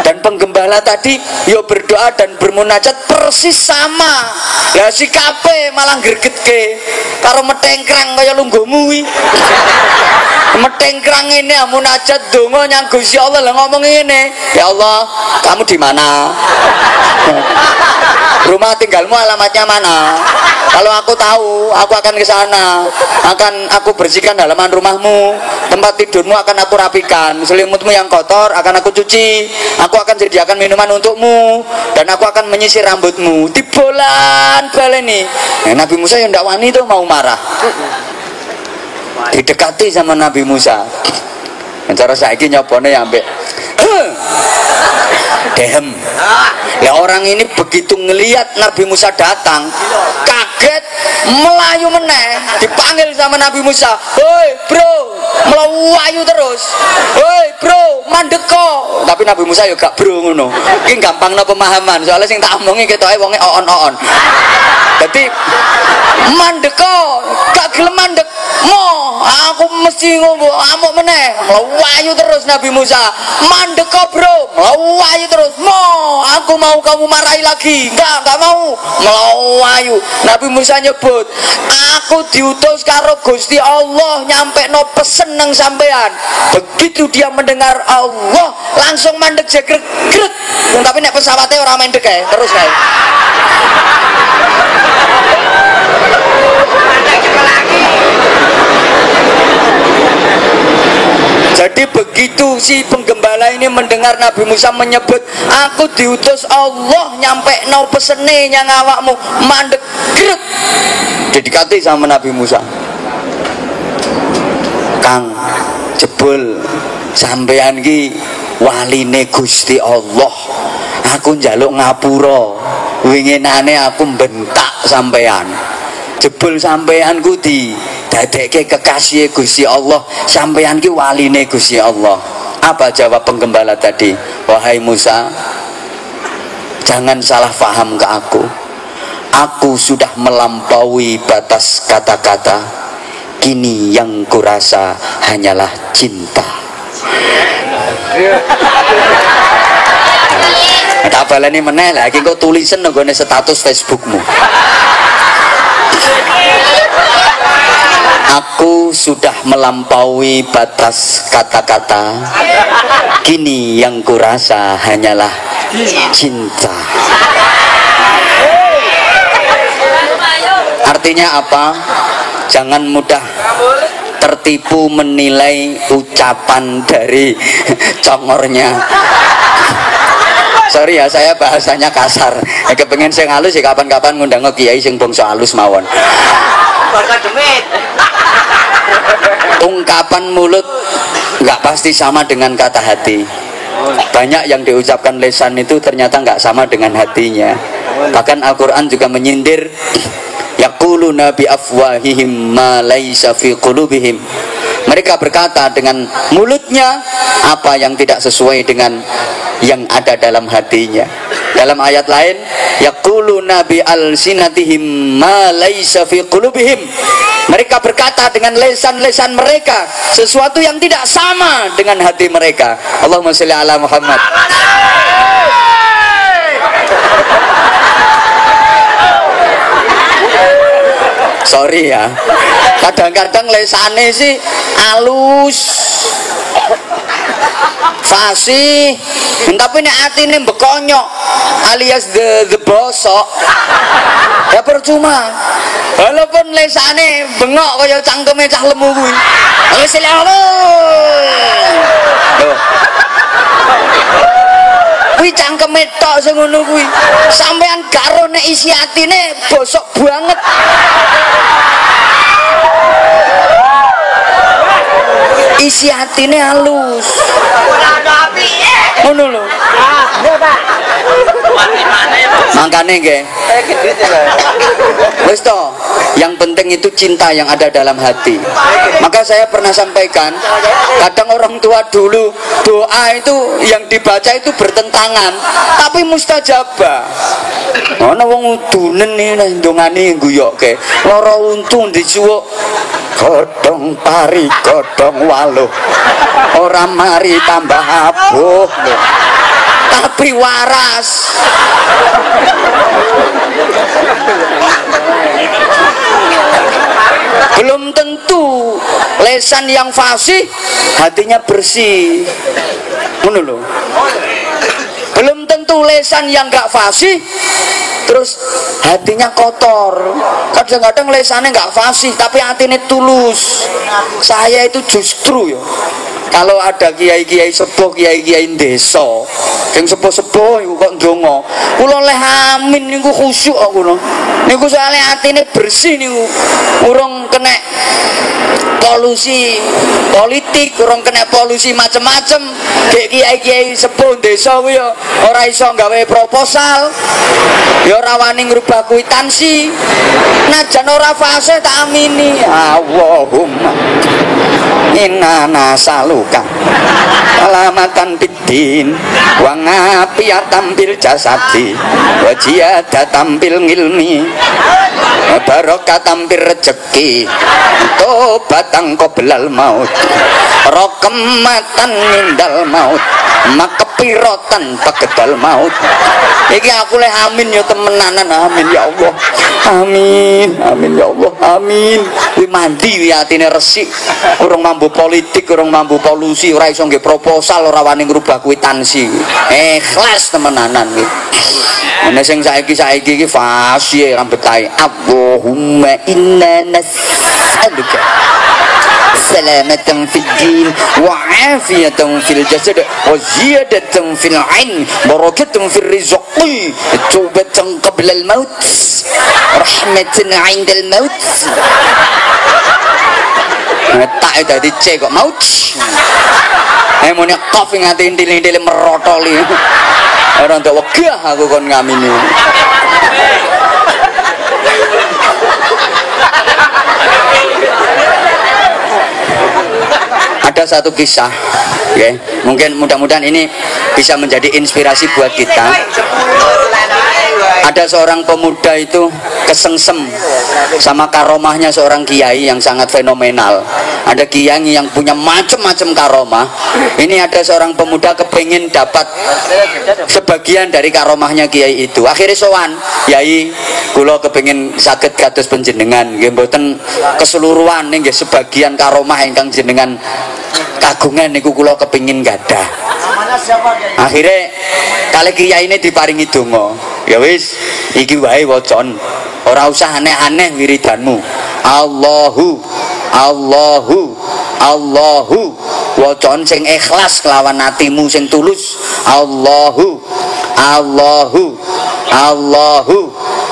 Dan penggembala tadi ya berdoa dan bermunajat persis sama. Lah sikape malah gregetke karo metengkrang kaya lungguhmu kuwi. Metengkrang ini munajat donga nyang Gusti Allah lah ngomong ngene, ya Allah, kamu di mana? Rumah tinggalmu alamatnya mana? Kalau aku tahu, aku akan ke sana. Akan aku bersihkan halaman rumahmu. Tempat tidurmu akan aku rapikan. Selimutmu yang kotor akan aku cuci. Aku akan sediakan minuman untukmu. Dan aku akan menyisir rambutmu. Dibolan baleni. Nabi Musa yang ndak wani itu mau marah. Didekati sama Nabi Musa. Cara saiki nyopone ya ambek dehem. Ya orang ini begitu ngelihat Nabi Musa datang, kaget melayu meneh, dipanggil sama Nabi Musa. "Hoi, bro, melayu terus. Hoi, bro, mandeko." Tapi Nabi Musa yo gak bro ngono. Iki gampangno pemahaman, soalnya sing tak omongi ketoke wonge oon-oon. Dadi mandeko, gak gelem mandek. Mo, aku mesti ngombo amuk meneh. Melayu terus Nabi Musa. "Mandeko, bro." Melayu terus. "Mo, aku mau kamu marahi lagi." Enggak mau. Melayu. Nabi Musa nyebut, "Aku diutus karo Gusti Allah nyampe no pesen nang sampean." Begitu dia mendengar Allah langsung mandek jegrek. Tapi nek pesawatnya ora mandek kae, terus kae. Jadi begitu si penggembala ini mendengar Nabi Musa menyebut, "Aku diutus Allah nyampe no pesene nyang awakmu," mandek grek. Didekati sama Nabi Musa. "Kang, jebul sampean ki waline Gusti Allah. Aku njaluk ngapura. Winginane aku bentak sampean. Jebul sampean ku dadekke kekasih Gusti Allah, sampean ki waline Gusti Allah." Apa jawab penggembala tadi? "Wahai Musa, jangan salah faham ke aku. Aku sudah melampaui batas kata-kata. Kini yang kurasa hanyalah cinta." Tak baleni meneh lagi kok tulisan nggone status Facebookmu. "Aku sudah melampaui batas kata-kata. Kini yang kurasa hanyalah cinta." Artinya apa? Jangan mudah tertipu menilai ucapan dari congornya. Sorry ya, saya bahasanya kasar. Kepengen sing halus ya kapan-kapan ngundang kiai sing bangsa halus mawon. Ungkapan mulut nggak pasti sama dengan kata hati. Banyak yang diucapkan lisan itu ternyata nggak sama dengan hatinya. Bahkan Al-Quran juga menyindir, yaquluna bi afwahihim ma laisa fi qulubihim. Mereka berkata dengan mulutnya apa yang tidak sesuai dengan yang ada dalam hatinya. Dalam ayat lain, yaquluna bi alsinatihim ma laisa fi qulubihim. Mereka berkata dengan lesan-lesan mereka sesuatu yang tidak sama dengan hati mereka. Allahumma sholli ala Muhammad. Sorry ya, kadang-kadang lesane sih halus, fasih, tapi nek atine bekonyok alias the bosok ya percuma. Walaupun lesane bengok kaya cangkeme cah lemu kuwi. Wis kuwi cangkeme tok sing ngono kuwi. Sampean karo nek isi atine bosok banget. Isi hatine halus. Ngono lho. Makane nggih. Wis to, yang penting itu cinta yang ada dalam hati. Maka saya pernah sampaikan, kadang orang tua dulu doa itu yang dibaca itu bertentangan, tapi mustajabah. Ana wong udunen iki ndongane guyokke, lara untu disuwuk godhong pari godhong waluh. Ora mari tambah abuh. Tapi waras. Belum tentu lesan yang fasih hatinya bersih. Ngono lho. Belum tentu lesan yang gak fasih terus hatinya kotor. Kadang-kadang lesannya gak fasih tapi hatinya tulus. Saya itu justru ya, kalau ada kiai-kiai sepuh, kiai-kiai desa yang sepuh-sepuh iku kok ndonga, kula leh amin niku khusyuk aku lho. Niku soalnya atine bersih niku. Urung kena polusi politik, urung kena polusi macem-macem. Kayak kiai-kiai sepuh desa kuwi ya ora iso gawe proposal, ya ora wani ngrubah kwitansi. Najan ora fase tak amini. Allahumma inna nasaluka salamatan bidin wa ngafiatan bil jasadi wa ziyadatan bil ilmi wa barakatan bil rezeki tobatan qoblal maut rokamatan mindal maut makepirotan pagedal maut. Iki aku leh amin ya temenanan, amin ya Allah, amin amin ya Allah, amin. Kuwi mandi wi atine resik, urung mambu politik, urung mambu polusi, ora iso nggih proposal, ora wani ngrubah kwitansi. Ikhlas temenanan iki. Ana sing saiki iki fasih ra betahe. Allahumma inna nas'aluka salamatan fid din wa afiyatan fil jasad wa ziyadatan fil ain barakatan fil rizqi tawbatan qabla al maut rahmatan 'inda al maut. Tak dadi C kok maut. Emone kof ngati intil-intil merotoli. Ora ndak wegah aku kon ngamini. Ada satu kisah, ya, mungkin mudah-mudahan ini bisa menjadi inspirasi buat kita. Ada seorang pemuda itu kesengsem sama karomahnya seorang kiai yang sangat fenomenal. Ada kiai yang punya macam-macam karomah. Ini ada seorang pemuda kepengen dapat sebagian dari karomahnya kiai itu. Akhirnya sowan, kiai kula kepengen saged kados panjenengan, nggih mboten keseluruhan nggih sebagian karomah ingkang jenengan kagungan niku kula kepingin gadah. Akhirnya kali kiai ini diparingi donga. Ya wis, iki wae wacon. Ora usah aneh-aneh wiridanmu. Allahu Allahu Allahu, wacon sing ikhlas kelawan atimu sing tulus. Allahu Allahu Allahu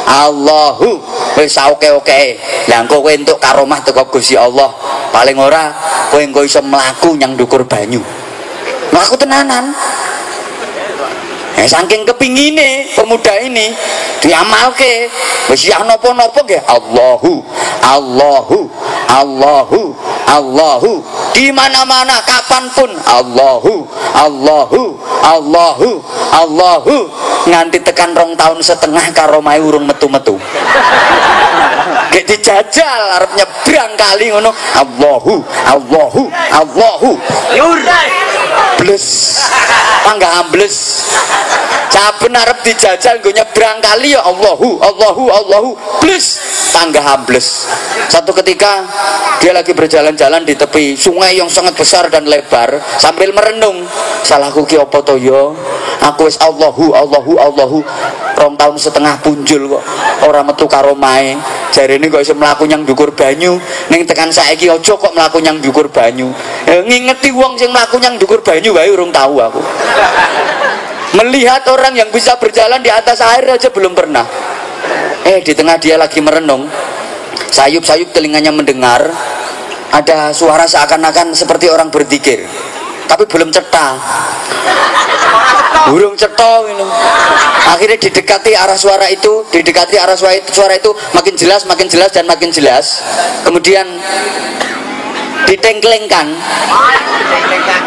Allahu. Wis oke-oke. Lah engko kowe entuk karomah teko Gusti Allah. Paling ora kowe engko iso mlaku nyang ndukur banyu. Mlaku tenanan. Saking kepingine pemuda ini diamalke wis ya napa-napa nggih Allahu Allahu Allahu Allahu di mana-mana kapanpun Allahu Allahu Allahu Allahu nganti tekan 2 tahun setengah karomai urung metu-metu. Gek dijajal arep nyebrang kali ngono Allahu Allahu Allahu bles panggah ambles. Saben arep dijajal nggo nyebrang kali ya Allahu Allahu Allahu bles panggah ambles. Satu ketika dia lagi berjalan-jalan di tepi sungai yang sangat besar dan lebar sambil merenung, salahku ki apa to ya? Aku wis Allahu Allahu Allahu 2 tahun setengah punjul kok ora metu karomahe. Jarene kok iso mlaku nyang ndukur banyu, ning tekan saiki aja kok mlaku nyang ndukur banyu. Ngingeti wong sing mlaku nyang ndukur banyu wae urung tahu aku. Melihat orang yang bisa berjalan di atas air aja belum pernah. Di tengah dia lagi merenung, sayup-sayup telinganya mendengar ada suara seakan-akan seperti orang berzikir, tapi belum cetha. Burung cetha ini. Akhirnya didekati arah suara itu, suara itu makin jelas dan makin jelas. Kemudian ditengklengkan.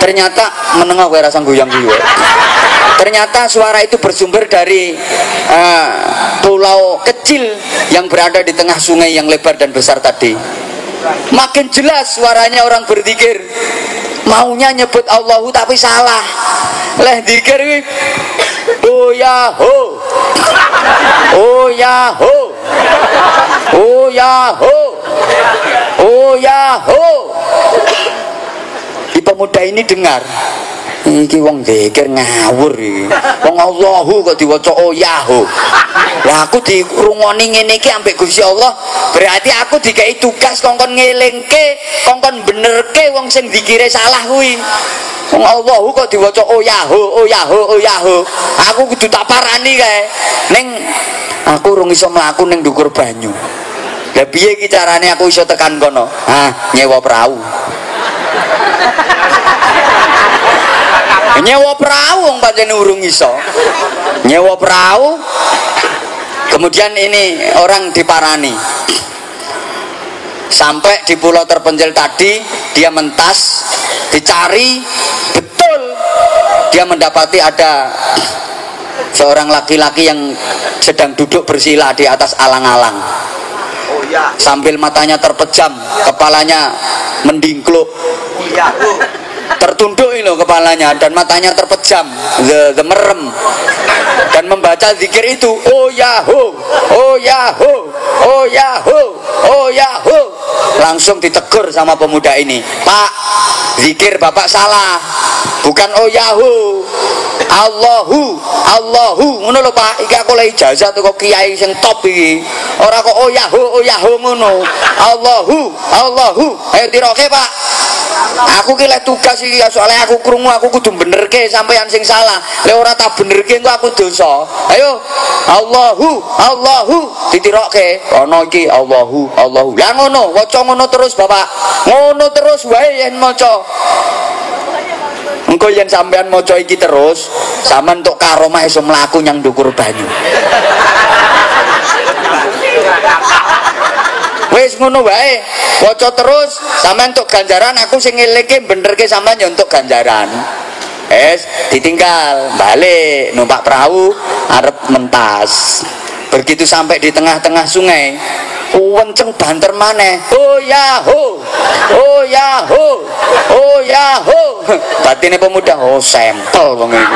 Ternyata menengah gue rasa guyang-guyang. Ternyata suara itu bersumber dari pulau kecil yang berada di tengah sungai yang lebar dan besar tadi. Makin jelas suaranya orang berzikir. Maunya nyebut Allahu tapi salah. Leh zikir iki. Oh ya ho. Oh ya ho. Oh ya ho. Oh ya ho. Di pemuda ini dengar. Iki wong zikir ngawur iki. Wong Allahu kok diwaca oh ya ho. Lah aku dirungoni ngene iki ambek Gusti Allah, berarti aku dikai tugas kongkon ngelingke, kongkon benerke wong sing zikire salah kuwi. Wong Allahu kok diwaca oh ya ho, oh ya ho, oh ya ho. Aku kudu tak parani kae. Ning aku urung iso mlaku ning ndukur banyu. Lah piye iki carane aku iso tekan kono? Nyewa perahu. Nyewa perahu wong pancen urung iso. Nyewa perahu. Kemudian ini orang diparani. Sampai di pulau terpencil tadi, dia mentas, dicari, betul dia mendapati ada seorang laki-laki yang sedang duduk bersila di atas alang-alang. Sambil matanya terpejam, kepalanya mendingkluk, tertunduk ini loh kepalanya dan matanya terpejam, the merem, dan membaca zikir itu, oh yaho, oh yaho, oh yaho, oh yaho. Langsung ditegur sama pemuda ini, Pak, zikir bapak salah, bukan oh yahu, Allahu, Allahu, ngono lho Pak. Iki aku lagi ijazah tuh kok kiai sing top iki. Ora kok oh yahu ngono. Allahu, Allahu. Ayo tiroke Pak. Aku ki lek tugas iki soalnya aku krungu aku kudu benerke sampean sing salah. Lek ora tak benerke engko aku dosa. Ayo. Allahu, Allahu ditiroke. Ana iki Allahu, Allahu. Lah ngono, waca ngono terus Bapak. Ngono terus wae yen maca. Engko yen sampean maca iki terus, sampean entuk karomah iso mlaku nyang ndukur banyu. Wis ngono wae. Waca terus, sampean entuk ganjaran, aku sing ngeleke benerke sampean ya entuk ganjaran. Ditinggal, balik numpak perahu arep mentas. Begitu sampai di tengah-tengah sungai, wenceng banter maneh. Oh yaho, oh yaho, oh yaho. Batine pemuda, oh sampel wong iki.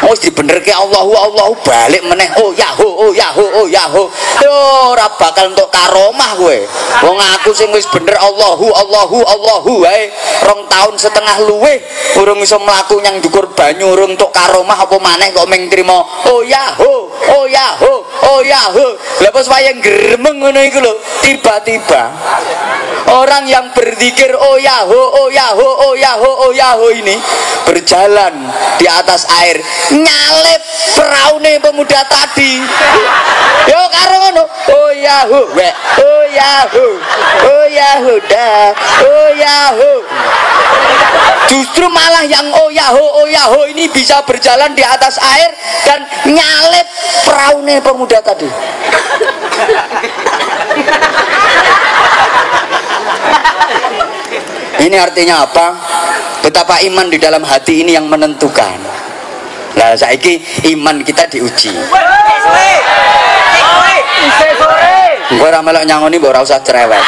Wis dibenerke Allahu, Allahu balik meneh. Oh yaho, oh yaho, oh yaho. Yo ora bakal entuk karomah kowe. Wong aku sing wis bener Allahu, Allahu, Allahu wae 2 tahun setengah luweh urung iso mlaku nyang ndukur banyu, urung entuk karomah apa maneh kok mung trimo oh yaho, oh yaho, oh yaho. Lah pas wayang gremeng ngono iku lho, tiba-tiba orang yang berzikir oh yaho, oh yaho, oh yaho, oh yaho ini berjalan di atas air, nyalip peraune pemuda tadi. Yo karo ngono, oh yaho, we, oh yaho, oh yaho dah, oh yaho. Justru malah yang oh yaho ini bisa berjalan di atas air dan nyalip peraune pemuda tadi. Ini artinya apa? Betapa iman di dalam hati ini yang menentukan. Nah, saiki iman kita diuji. Gue ora melok nyangoni, mbok ora usah cerewet.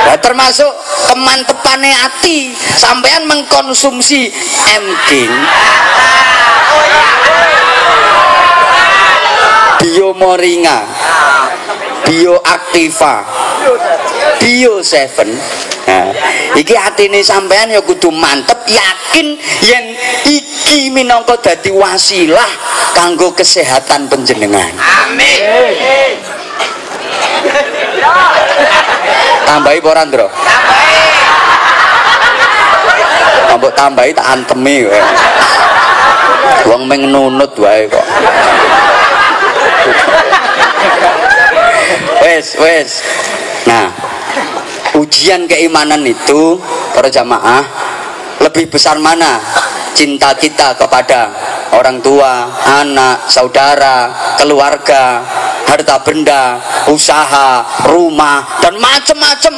Nah, termasuk kemantepane hati sampean mengkonsumsi M-King, Biomoringa, Bioaktiva, Bio7. Nah, iki atine sampean ya kudu mantep, yakin yen iki minangka dadi wasilah kanggo kesehatan panjenengan. Amin. Tambahi ora ndro? Tambahi. Mbok tambahi tak antemi kowe. Wong meng nunut wae kok. Wes. Nah, ujian keimanan itu para jamaah, lebih besar mana cinta kita kepada orang tua, anak, saudara, keluarga, harta benda, usaha, rumah, dan macam-macam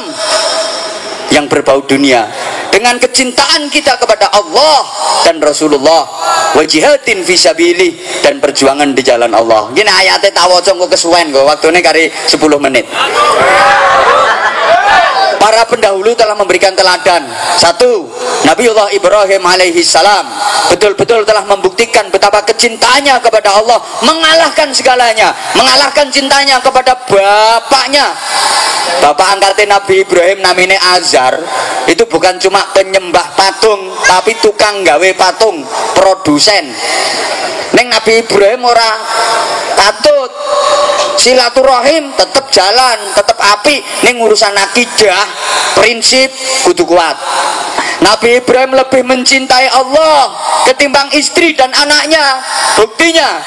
yang berbau dunia, dengan kecintaan kita kepada Allah dan Rasulullah, wa jihadin fisabilih, dan perjuangan di jalan Allah. Gini ayatnya tawaca kok kesuwen kok waktune kari 10 menit. Para pendahulu telah memberikan teladan. 1. Nabiullah Ibrahim alaihi salam betul-betul telah membuktikan betapa kecintaannya kepada Allah, mengalahkan segalanya, mengalahkan cintanya kepada bapaknya. Bapak angkatnya Nabi Ibrahim namanya Azar, itu bukan cuma penyembah patung, tapi tukang gawe patung, produsen. Neng Nabi Ibrahim ora katut, silaturahim tetap jalan, tetap api. Neng urusan akidah, prinsip kudu kuat. Nabi Ibrahim lebih mencintai Allah ketimbang istri dan anaknya. Buktinya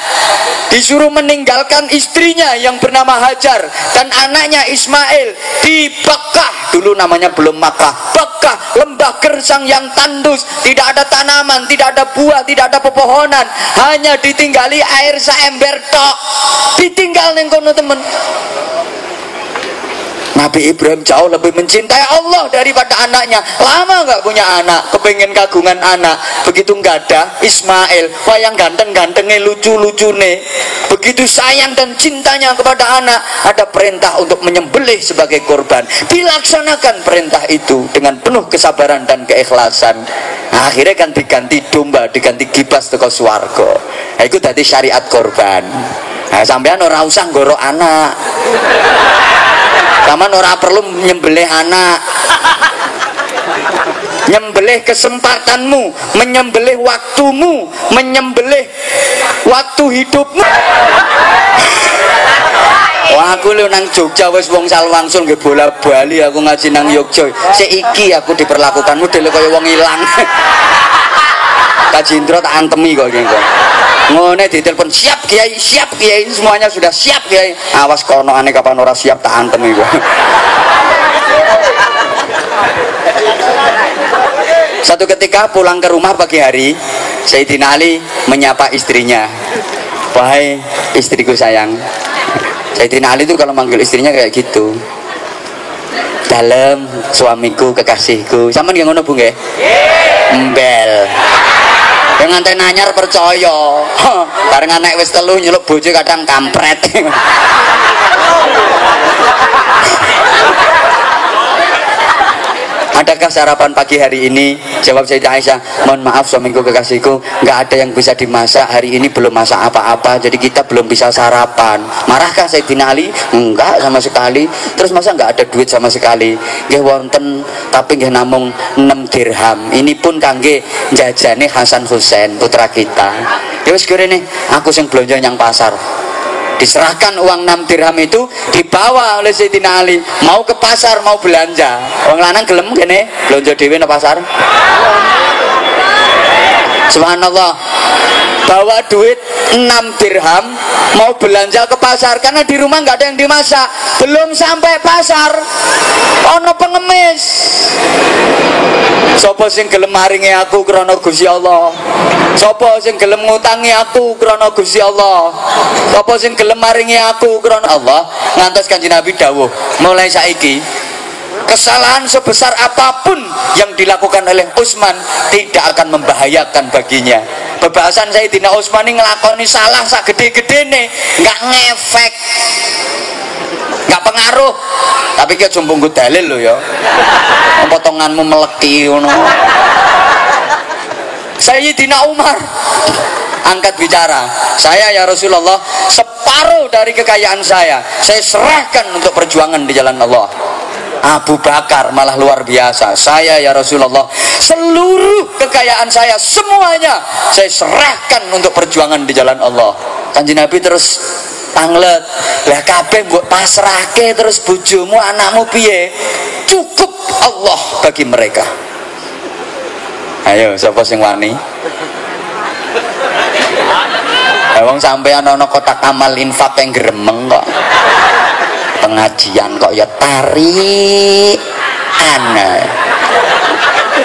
disuruh meninggalkan istrinya yang bernama Hajar dan anaknya Ismail di Bakkah, dulu namanya belum Makkah, Bakkah, lembah gersang yang tandus, tidak ada tanaman, tidak ada buah, tidak ada pepohonan, hanya ditinggali air saember tok. Ditinggal ning kono temen. Nabi Ibrahim jauh lebih mencintai Allah daripada anaknya. Lama nggak punya anak, kepengen kagungan anak. Begitu nggak ada Ismail, wayang ganteng-gantengnya, lucu-lucune. Begitu sayang dan cintanya kepada anak, ada perintah untuk menyembelih sebagai korban. Dilaksanakan perintah itu dengan penuh kesabaran dan keikhlasan. Nah, akhirnya kan diganti domba, diganti gibas teko swarga. Nah, itu tadi syariat korban. Nah, sampean ora usah nggoro anak. Taman ora perlu menyembelih anak, menyembelih kesempatanmu, menyembelih waktumu, menyembelih waktu hidupmu. Wah, aku lu nang Jogja wis wong salwangsul nggih bola bali, aku ngaji nang Yogya. Seiki aku diperlakukan model kaya wong ilang. Kajindro tak antemi kok iki kok. Ngene ditelepon, siap Kiai, semuanya sudah siap Kiai. Awas kono ane kapan ora siap tak antem iku. Satu ketika pulang ke rumah pagi hari, Sayyidina Ali menyapa istrinya. Wahai istriku sayang. Sayyidina Ali itu kalau manggil istrinya kayak gitu. Dalam suamiku, kekasihku. Sampeyan nggih ngono Bu nggih? Embel. Yang nganten anyar percaya. Bareng anak wis telu nyeluk bojo kadang kampret. Adakah sarapan pagi hari ini? Jawab Sayyidah Aisyah, mohon maaf suamiku kekasihku, nggak ada yang bisa dimasak hari ini, belum masak apa-apa, jadi kita belum bisa sarapan. Marahkah Sayyidina Ali? Enggak sama sekali. Terus masa nggak ada duit sama sekali? Nggih wonten, tapi nggih namung 6 dirham. Ini pun kangge jajane Hasan Husain putra kita. Ya wis kene aku sing blonjo nyang pasar. Diserahkan uang 6 dirham itu, dibawa oleh Sayyidina Ali mau ke pasar, mau belanja. Wong lanang gelem kene belanja dhewe nang pasar. Subhanallah, bawa duit 6 dirham mau belanja ke pasar karena di rumah nggak ada yang dimasak. Belum sampai pasar ono pengemis. Sopo sing gelem maringi aku krana Gusti Allah? Sopo sing gelem ngutangi aku krana Gusti Allah? Sopo sing gelem maringi aku krana Allah? Ngantos Kanjeng Nabi dawuh, mulai saiki kesalahan sebesar apapun yang dilakukan oleh Utsman tidak akan membahayakan baginya. Bebasan Sayyidina Utsman ini ngelakoni salah sak gede-gedene, nggak ngefek, nggak pengaruh. Tapi ki aja mbungkut dalil lho ya. Potonganmu meleki ngono. Sayyidina Umar angkat bicara, saya ya Rasulullah, separuh dari kekayaan saya serahkan untuk perjuangan di jalan Allah. Abu Bakar malah luar biasa, saya ya Rasulullah, seluruh kekayaan saya semuanya saya serahkan untuk perjuangan di jalan Allah. Kanjeng Nabi terus tanglet, lah kabeh mbok pasrahke terus bojomu anakmu piye? Cukup Allah bagi mereka. Ayo sapa sing wani? Wong sampean ana kotak amal infak yang gremeng kok. Pengajian kok ya tarian.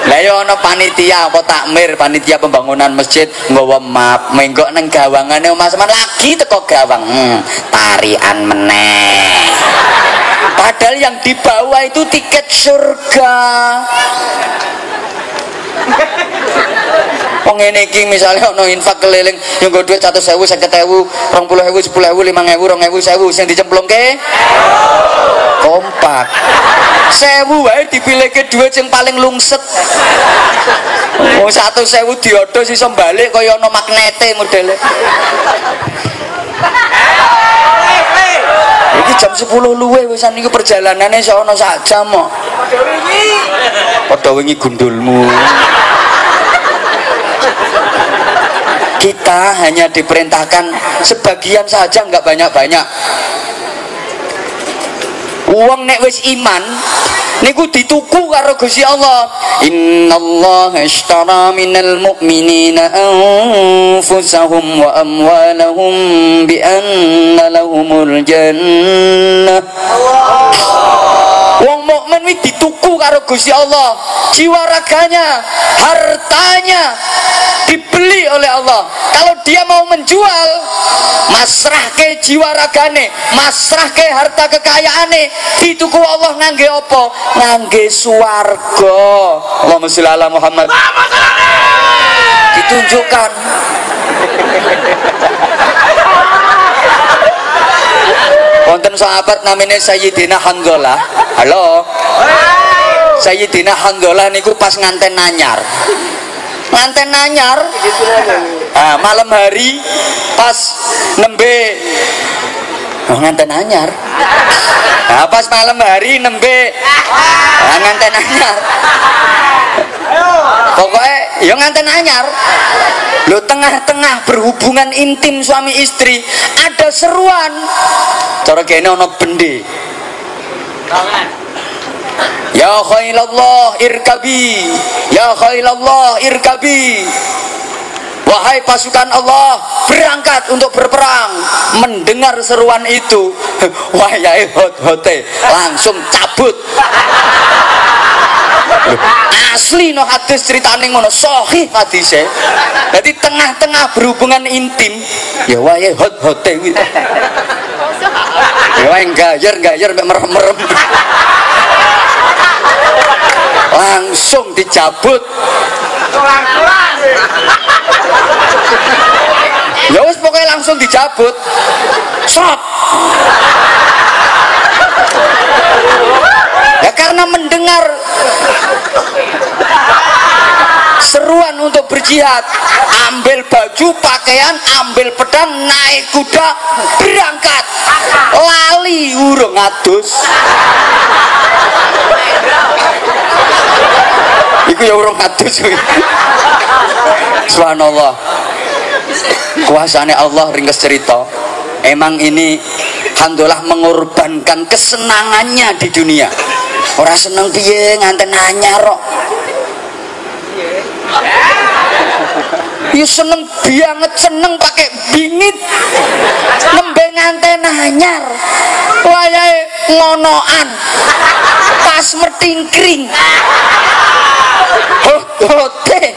Lah ya ana panitia apa takmir, panitia pembangunan masjid nggawa map, menggok nang gawangane omah sampean lagi teko gawang. Tarian meneh. Padahal yang dibawa itu tiket surga. Wong ngene iki misale ana infak keliling yang nggo dhuwit 100.000, 50.000, 20.000, 10.000, 5.000, 2.000, 1.000 sing dicemplungke kompak. 1.000 wae dipilihke dhuwit sing paling lungset. Wong 100.000 diodos iso balik kaya ana magnete modele. Iki jam 10 luwe wisan niku perjalanane iso ana sak jam kok. Padha wingi gundulmu. Kita hanya diperintahkan sebagian saja, nggak banyak-banyak. Wong nek wis iman niku dituku karo Gusti Allah. Innallaha ashtara minal mu'minina anfusahum wa amwalahum bi anna lahumul jannah. Wong mukmin wis dituku karo Gusti Allah, jiwa raganya, hartanya dibeli oleh Allah. Kalau dia mau menjual, masrahke jiwa ragane, masrahke harta kekayaane, dituku Allah ngangge apa? Ngangge swarga. Allahumma sholli ala Muhammad. Ditunjukkan. Wonten sahabat namanya Sayyidina Hanzalah. Halo. Sayyidina Hanzalah niku pas nganten anyar. Nganten anyar. Malam hari pas nembe nganten anyar. Pas malam hari nembe nganten anyar. Pokoknya ya nganten anyar. Lo tengah-tengah berhubungan intim suami istri ada seruan. Cara kene ana bende. Ya khailallah irkabi, ya khailallah irkabi. Wahai pasukan Allah, berangkat untuk berperang. Mendengar seruan itu, wayahe hot-hote langsung cabut. Asli no hadis ceritane ngono, sahih hadise. Jadi tengah-tengah berhubungan intim, ya wayahe hot-hote kuwi. Ya wae gayar mek merem-merem. Langsung dicabut. Ya wis pokoknya langsung dicabut. Sop. Ya karena mendengar seruan untuk berjihad, ambil baju, pakaian, ambil pedang, naik kuda, berangkat. Lali urung adus. Iku ya urung adus. Subhanallah. Kuasane Allah ringkes cerita. Emang ini Hanzalah mengorbankan kesenangannya di dunia. Ora seneng piye nganten anyar kok. Ya seneng banget, seneng pakai bingit. Nembe nganten anyar. Wayahe ngonoan. Pas mertingkring. Hote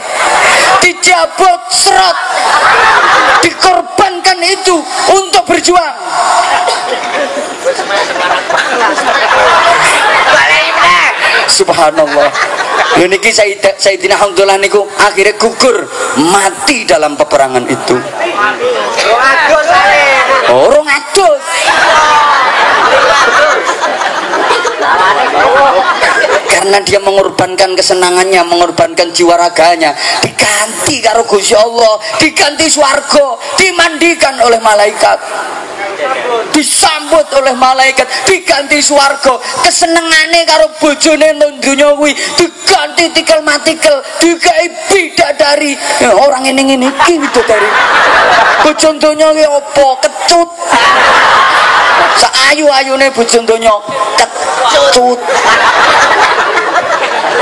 dijabut serot, dikorbankan itu untuk berjuang. Subhanallah. Lha niki Sayyidina Hanzalah niku akhirnya gugur mati dalam peperangan itu. Orang adus. Karena dia mengorbankan kesenangannya, mengorbankan jiwa raganya, diganti karo Gusti Allah, diganti swarga, dimandikan oleh malaikat, disambut oleh malaikat, diganti swarga. Kesenengane karo bojone nang donya kuwi diganti tikel-matikel, digawe bidadari. Orang ngene-ngene iki bidadari. Bojo donya ki apa? Kecut. Saayu-ayune bojo donya kecut.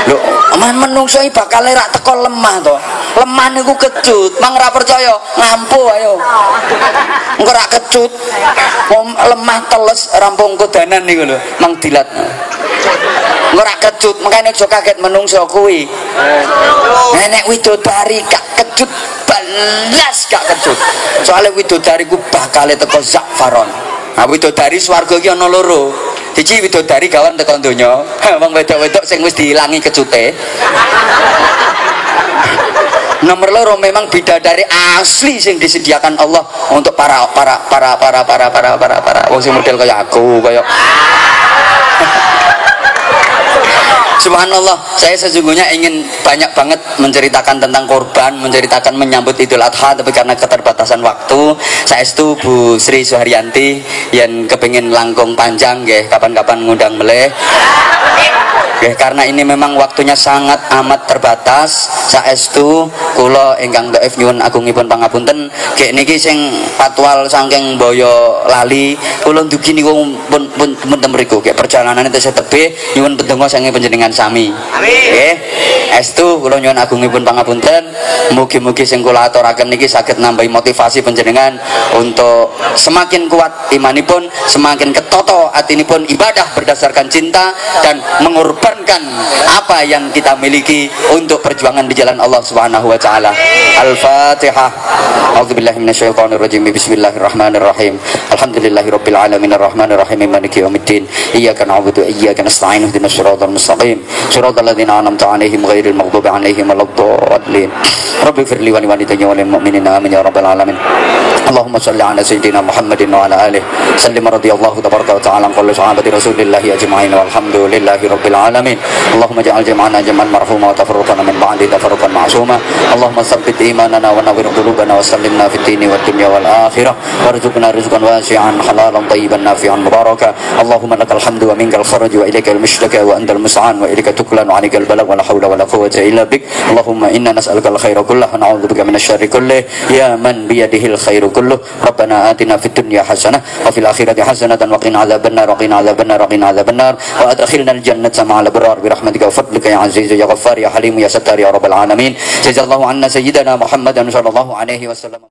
Lho, man menungso iki bakal rak teko lemah to. Lemah niku kecut. Mang ora percaya, ngampu ayo. Engko rak kecut. Lemah teles rampung kodanan niku lho, mang dilat. Engko rak kecut, makane aja kaget menungso kuwi. Nek widodari gak kecut, balas gak kecut. Soale widodari ku bakal teko Za'faron. Nah, widodari swarga iki ana loro. Siji widodari gawan tekan donya. Wong wedok-wedok sing wis diilangi kecute. Nomor loro memang bidadari asli sing disediakan Allah untuk para wong sing model kaya aku, kaya Subhanallah, saya sesungguhnya ingin banyak banget menceritakan tentang korban, menceritakan menyambut Idul Adha, tapi karena keterbatasan waktu, saya itu Bu Sri Suharyanti yang kepingin langkung panjang, kapan-kapan ngundang meleh. Karena ini memang waktunya sangat amat terbatas, saestu kula ingkang dhaif nyuwun agungipun pangapunten. Gek niki sing patwal saking boyo lali, kula ndugi niku pun mriku. Gek perjalanane tesih tebih nyuwun pendonga saking panjenengan sami. Nggih. Estu kula nyuwun agungipun pangapunten. Mugi-mugi sing kula aturaken niki saged nambahi motivasi panjenengan untuk semakin kuat imanipun, semakin ketoto atinipun ibadah berdasarkan cinta dan mengorbankan apa yang kita miliki untuk perjuangan di jalan Allah Subhanahu wa taala. Al-Fatihah. A'udzubillahi minasyaitonir rajim. Bismillahirrahmanirrahim. Alhamdulillahirabbil alamin arrahmanir rahim maliki yaumiddin. Iyyaka na'budu wa iyyaka nasta'in ihdinas siratal mustaqim. Siratal ladzina an'amta 'alaihim ghairil maghdubi 'alaihim waladdallin. Rabbi firli wa liwalidayya wa lil mu'minina amin ya rabbal alamin. Allahumma shalli ala sayyidina Muhammadin wa ala alihi sallim radhiyallahu tabaraka wa ta'ala an kulli sahabati rasulillahi ajma'in walhamdulillahi rabbil alamin. Allahumma ja'al jam'ana jam'an marhuma wa tafarruqana min ba'di tafarruqan ma'suma. Allahumma tsabbit imanana wa nawwir qulubana wa sallimna fid dini wad dunya wal akhirah warzuqna rizqan wasi'an halalan tayyiban nafi'an mubaraka. Allahumma lakal hamdu wa minkal kharaj wa ilaikal mushtaka wa antal musta'an wa ilaika tuklan wa 'alaikal balagh wa la haula wa la quwwata illa bik. Allahumma inna nas'aluka al khaira kullahu wa na'udzubika minasy syarri kullih ya man bi yadihil khairu kulluh. Rabbana atina fid dunya hasanah wa fil akhirati hasanatan wa qina adzabannar wa qina adzabannar wa qina adzabannar wa adkhilna al jannata ma'al abrar bi rahmatika wa fadlika ya aziz ya ghaffar ya halim ya sattar ya rabbal alamin. Jazallahu anna sayyidana Muhammadan sallallahu alaihi wasallam.